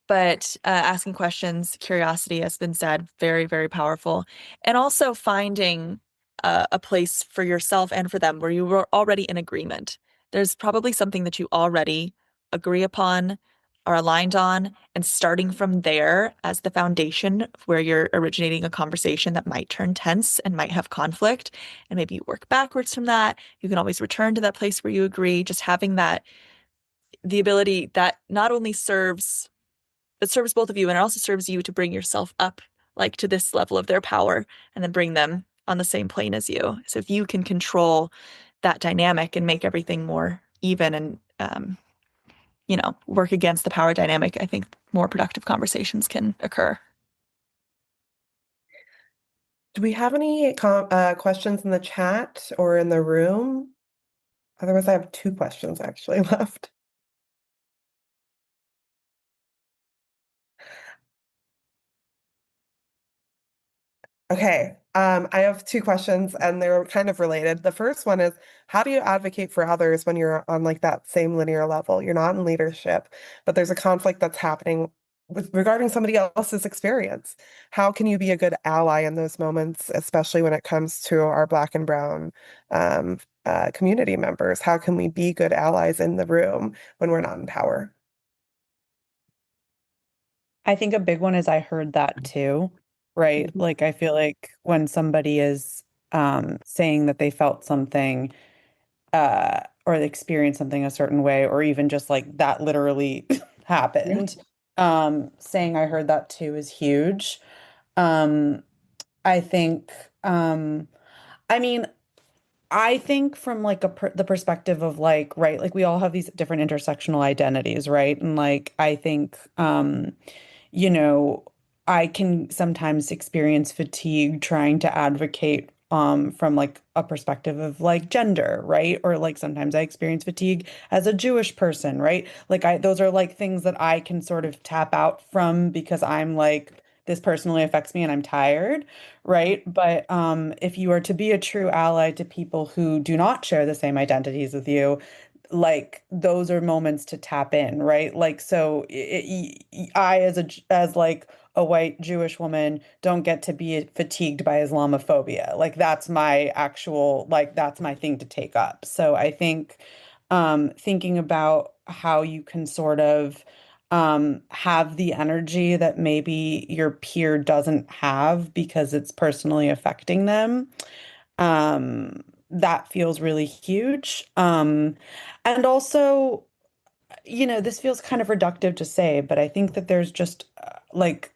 But asking questions, curiosity has been said, very, very powerful. And also finding a place for yourself and for them where you were already in agreement. There's probably something that you already agree upon, are aligned on, and starting from there as the foundation where you're originating a conversation that might turn tense and might have conflict. And maybe you work backwards from that. You can always return to that place where you agree, just having that, the ability that not only serves it serves both of you, and it also serves you to bring yourself up like to this level of their power and then bring them on the same plane as you. So if you can control that dynamic and make everything more even and work against the power dynamic, I think more productive conversations can occur. Do we have any questions in the chat or in the room? Otherwise, I have 2 questions actually left. Okay, I have 2 questions and they're kind of related. The first one is, how do you advocate for others when you're on like that same linear level? You're not in leadership, but there's a conflict that's happening regarding somebody else's experience. How can you be a good ally in those moments, especially when it comes to our Black and Brown community members? How can we be good allies in the room when we're not in power? I think a big one is I heard that too, right? Like I feel like when somebody is saying that they felt something or they experienced something a certain way, or even just like that literally happened, saying I heard that too is huge. Um, I think I mean I think from like the perspective of like, right, like we all have these different intersectional identities, right? And like I think you know, I can sometimes experience fatigue trying to advocate from like a perspective of like gender, right? Or like sometimes I experience fatigue as a Jewish person, right? Like those are like things that I can sort of tap out from because I'm like this personally affects me and I'm tired, right? But if you are to be a true ally to people who do not share the same identities with you, like those are moments to tap in, right? Like so I as like a white Jewish woman don't get to be fatigued by Islamophobia. Like that's my actual like that's my thing to take up. So I think thinking about how you can sort of have the energy that maybe your peer doesn't have because it's personally affecting them, that feels really huge. And also, this feels kind of reductive to say, but I think that there's just like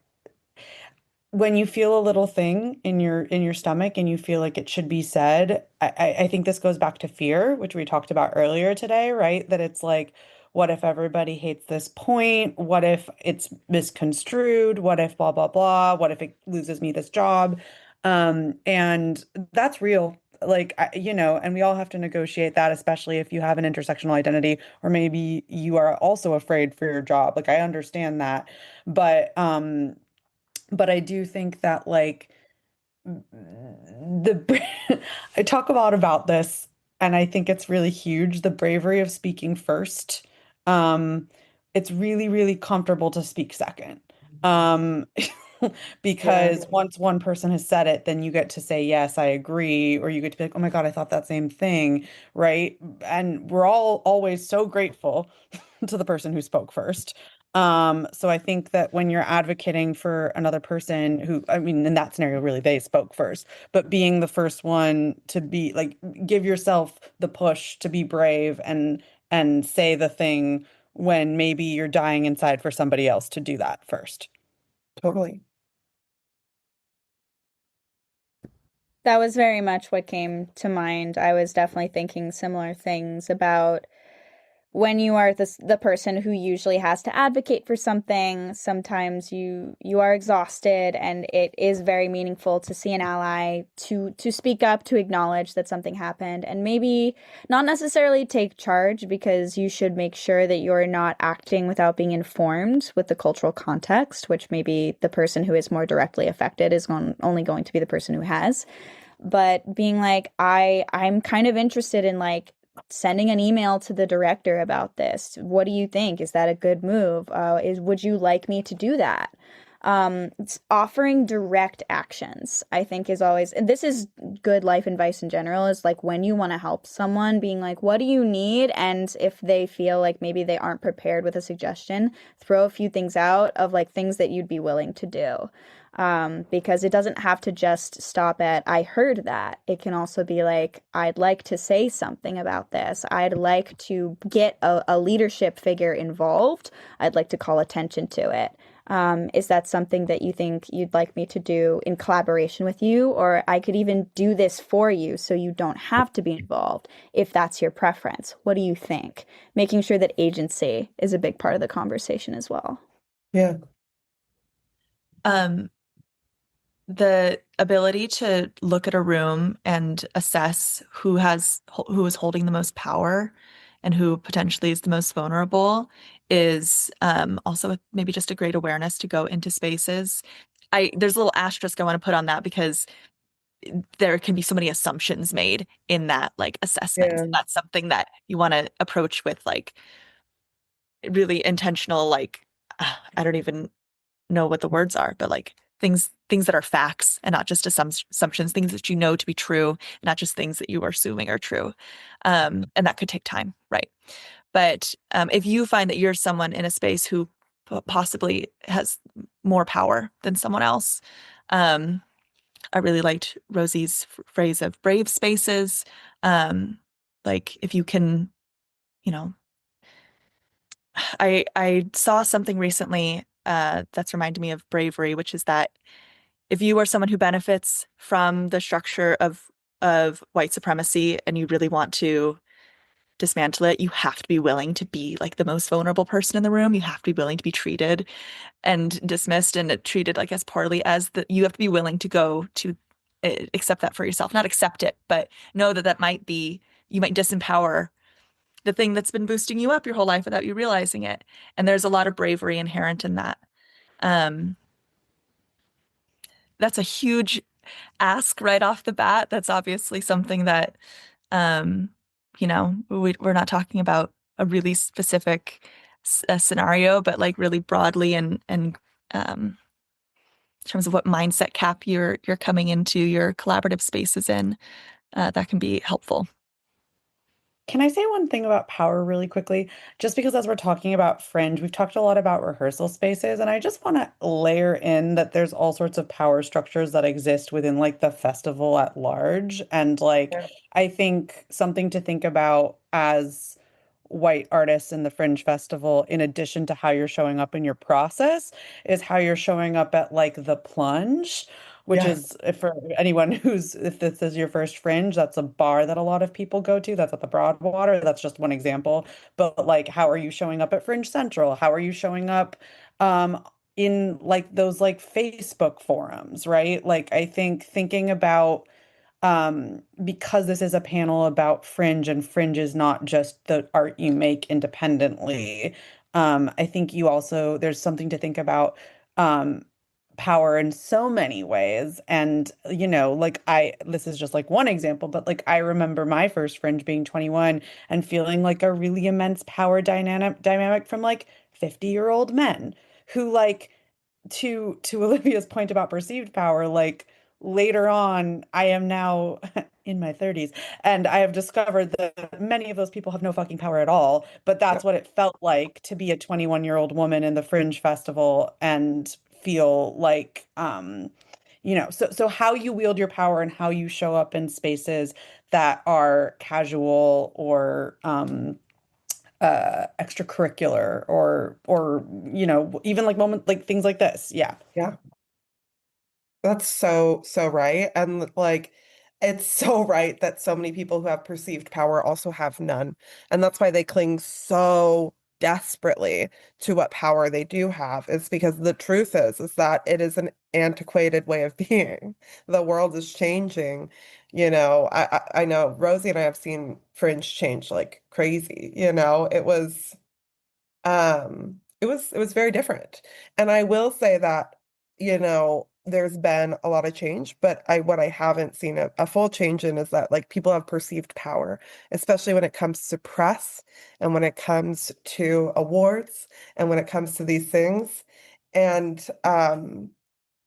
when you feel a little thing in your stomach and you feel like it should be said, I think this goes back to fear, which we talked about earlier today, right? That it's like, what if everybody hates this point? What if it's misconstrued? What if blah blah blah? What if it loses me this job? And that's real. Like and we all have to negotiate that, especially if you have an intersectional identity, or maybe you are also afraid for your job. Like I understand that, but I do think that like the I talk a lot about this and I think it's really huge, the bravery of speaking first. Um, it's really, really comfortable to speak second. Um, Yeah, because once one person has said it, then you get to say, yes, I agree, or you get to be like, oh my God, I thought that same thing, right? And we're all always so grateful to the person who spoke first. So I think that when you're advocating for another person who, I mean, in that scenario, really they spoke first, but being the first one to be like, give yourself the push to be brave and say the thing when maybe you're dying inside for somebody else to do that first. totally. That was very much what came to mind. I was definitely thinking similar things about when you are the person who usually has to advocate for something. Sometimes you are exhausted, and it is very meaningful to see an ally to speak up, to acknowledge that something happened, and maybe not necessarily take charge, because you should make sure that you're not acting without being informed with the cultural context, which maybe the person who is more directly affected is only going to be the person who has. But being like, I'm kind of interested in like sending an email to the director about this. What do you think? Is that a good move? Would you like me to do that? It's offering direct actions, I think, is always, and this is good life advice in general, is like when you want to help someone, being like, what do you need? And if they feel like maybe they aren't prepared with a suggestion, throw a few things out of like things that you'd be willing to do. Because it doesn't have to just stop at, I heard that. It can also be like, I'd like to say something about this. I'd like to get a leadership figure involved. I'd like to call attention to it. Is that something that you think you'd like me to do in collaboration with you? Or I could even do this for you so you don't have to be involved if that's your preference. What do you think? Making sure that agency is a big part of the conversation as well. Yeah. The ability to look at a room and assess who is holding the most power and who potentially is the most vulnerable is also maybe just a great awareness to go into spaces. There's a little asterisk I want to put on that because there can be so many assumptions made in that like assessment. Yeah. That's something that you want to approach with like really intentional, like I don't even know what the words are, but like things that are facts and not just assumptions, things that you know to be true, not just things that you are assuming are true. And that could take time, right? But if you find that you're someone in a space who possibly has more power than someone else, I really liked Rosie's phrase of brave spaces. Like if you can, you know, I saw something recently that's reminded me of bravery, which is that if you are someone who benefits from the structure of white supremacy and you really want to dismantle it, you have to be willing to be like the most vulnerable person in the room. You have to be willing to be treated and dismissed and treated like as poorly as you have to be willing to go to accept that for yourself, not accept it, but know that you might disempower the thing that's been boosting you up your whole life without you realizing it. And there's a lot of bravery inherent in that. That's a huge ask right off the bat. That's obviously something that, we're not talking about a really specific scenario, but like really broadly and in terms of what mindset cap you're coming into your collaborative spaces in, that can be helpful. Can I say one thing about power really quickly? Just because as we're talking about fringe, we've talked a lot about rehearsal spaces, and I just want to layer in that there's all sorts of power structures that exist within like the festival at large. And like, Yeah. I think something to think about as white artists in the Fringe Festival, in addition to how you're showing up in your process, is how you're showing up at like the plunge, which Yeah. is for anyone if this is your first Fringe, that's a bar that a lot of people go to. That's at the Broadwater. That's just one example. But like, how are you showing up at Fringe Central? How are you showing up in like those like Facebook forums, right? Like, I think thinking about because this is a panel about fringe and fringe is not just the art you make independently. I think there's something to think about um, power in so many ways. And, like this is just like one example, but like I remember my first fringe being 21 and feeling like a really immense power dynamic from like 50-year-old men who like to Olivia's point about perceived power, like later on, I am now in my 30s, and I have discovered that many of those people have no fucking power at all. But that's Yep. what it felt like to be a 21-year-old woman in the Fringe Festival and feel like, so how you wield your power and how you show up in spaces that are casual or extracurricular or even like moment like things like this. Yeah. Yeah. That's so right. And like, it's so right that so many people who have perceived power also have none. And that's why they cling so desperately to what power they do have, is because the truth is that it is an antiquated way of being. The world is changing. I know Rosie and I have seen Fringe change like crazy. It was very different. And I will say that, you know, there's been a lot of change, but what I haven't seen a full change in is that like people have perceived power, especially when it comes to press and when it comes to awards and when it comes to these things. And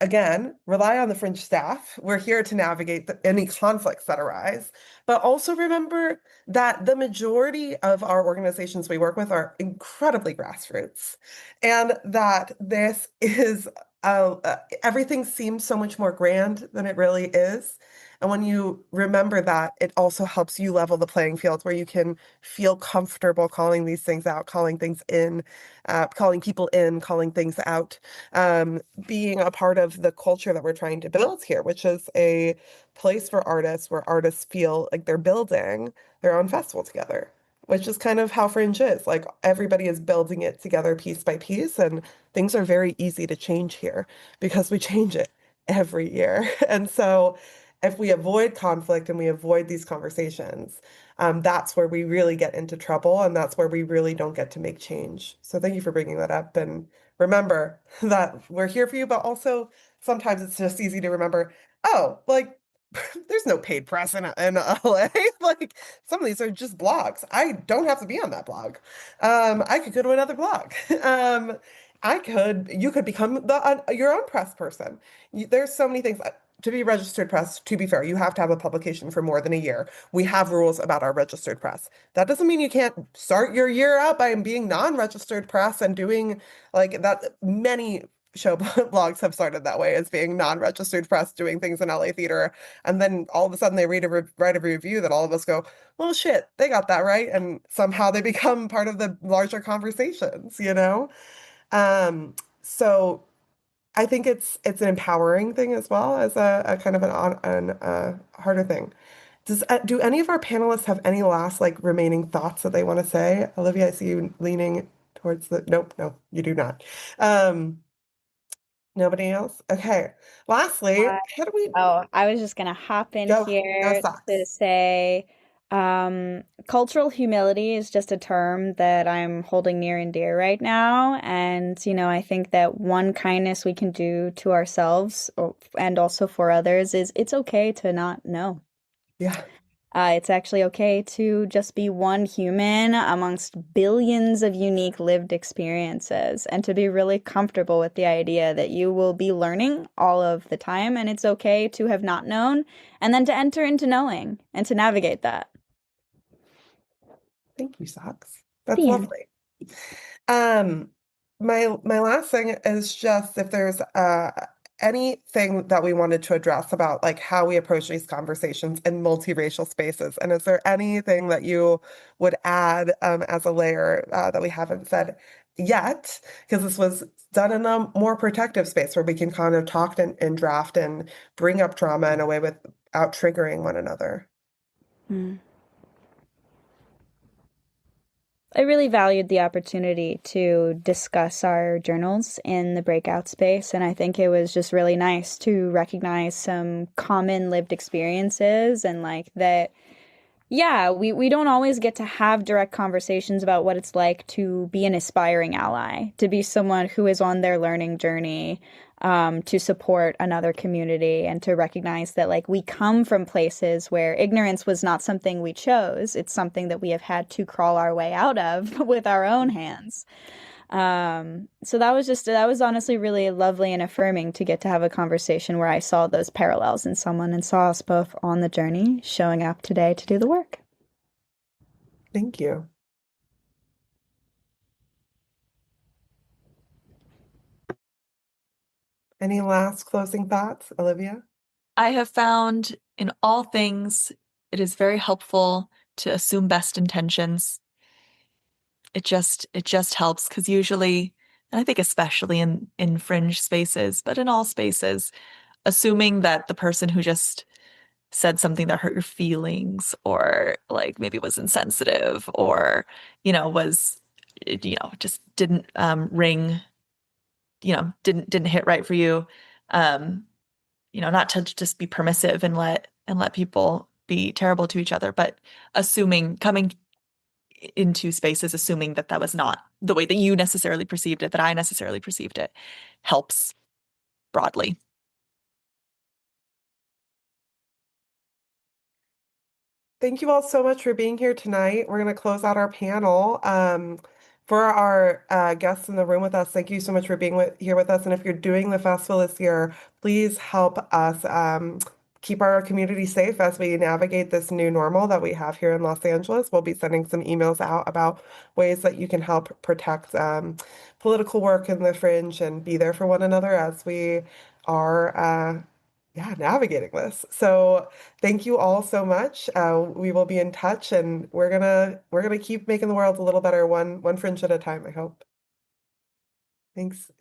again, rely on the fringe staff. We're here to navigate any conflicts that arise, but also remember that the majority of our organizations we work with are incredibly grassroots, and that this is everything seems so much more grand than it really is. And when you remember that, it also helps you level the playing field where you can feel comfortable calling these things out, calling things in, calling people in, calling things out, being a part of the culture that we're trying to build here, which is a place for artists where artists feel like they're building their own festival together, which is kind of how Fringe is. Like everybody is building it together piece by piece, and things are very easy to change here because we change it every year. And so if we avoid conflict and we avoid these conversations, that's where we really get into trouble, and that's where we really don't get to make change. So thank you for bringing that up. And remember that we're here for you, but also sometimes it's just easy to remember, oh, like there's no paid press in LA. Like some of these are just blogs. I don't have to be on that blog. I could go to another blog. You could become your own press person. There's so many things. To be registered press, to be fair, you have to have a publication for more than a year. We have rules about our registered press. That doesn't mean you can't start your year out by being non-registered press and doing like that. Many show blogs have started that way, as being non-registered press doing things in LA theater. And then all of a sudden they write a review that all of us go, well, shit, they got that right. And somehow they become part of the larger conversations, you know? So I think it's an empowering thing as well as a kind of an harder thing. Do any of our panelists have any last like remaining thoughts that they want to say? Olivia, I see you leaning towards the, nope, no, you do not. Nobody else? Okay. Lastly, Uh, how do we I was just gonna hop in go here to socks? say, cultural humility is just a term that I'm holding near and dear right now. And, I think that one kindness we can do to ourselves and also for others is it's okay to not know. Yeah. It's actually okay to just be one human amongst billions of unique lived experiences and to be really comfortable with the idea that you will be learning all of the time, and it's okay to have not known and then to enter into knowing and to navigate that. Thank you, socks. That's The end. lovely. Um, my last thing is just if there's anything that we wanted to address about like how we approach these conversations in multiracial spaces, and is there anything that you would add as a layer that we haven't said yet? Because this was done in a more protective space where we can kind of talk and draft and bring up trauma in a way without triggering one another. Mm. I really valued the opportunity to discuss our journals in the breakout space, and I think it was just really nice to recognize some common lived experiences and like that. Yeah, we don't always get to have direct conversations about what it's like to be an aspiring ally, to be someone who is on their learning journey, to support another community and to recognize that like we come from places where ignorance was not something we chose. It's something that we have had to crawl our way out of with our own hands. So that was honestly really lovely and affirming to get to have a conversation where I saw those parallels in someone and saw us both on the journey showing up today to do the work. Thank you. Any last closing thoughts, Olivia? I have found in all things, it is very helpful to assume best intentions. It just helps because usually, and I think especially in fringe spaces, but in all spaces, assuming that the person who just said something that hurt your feelings or like maybe was insensitive or, was, just didn't ring, didn't hit right for you. Not to just be permissive and let people be terrible to each other, but coming into spaces, assuming that that was not the way that you necessarily perceived it, that I necessarily perceived it, helps broadly. thank you all so much for being here tonight. We're going to close out our panel. For our guests in the room with us, thank you so much for being here with us. And if you're doing the festival this year, please help us keep our community safe as we navigate this new normal that we have here in Los Angeles. We'll be sending some emails out about ways that you can help protect political work in the fringe and be there for one another as we are navigating this. So thank you all so much. We will be in touch, and we're gonna keep making the world a little better, one fringe at a time, I hope. Thanks.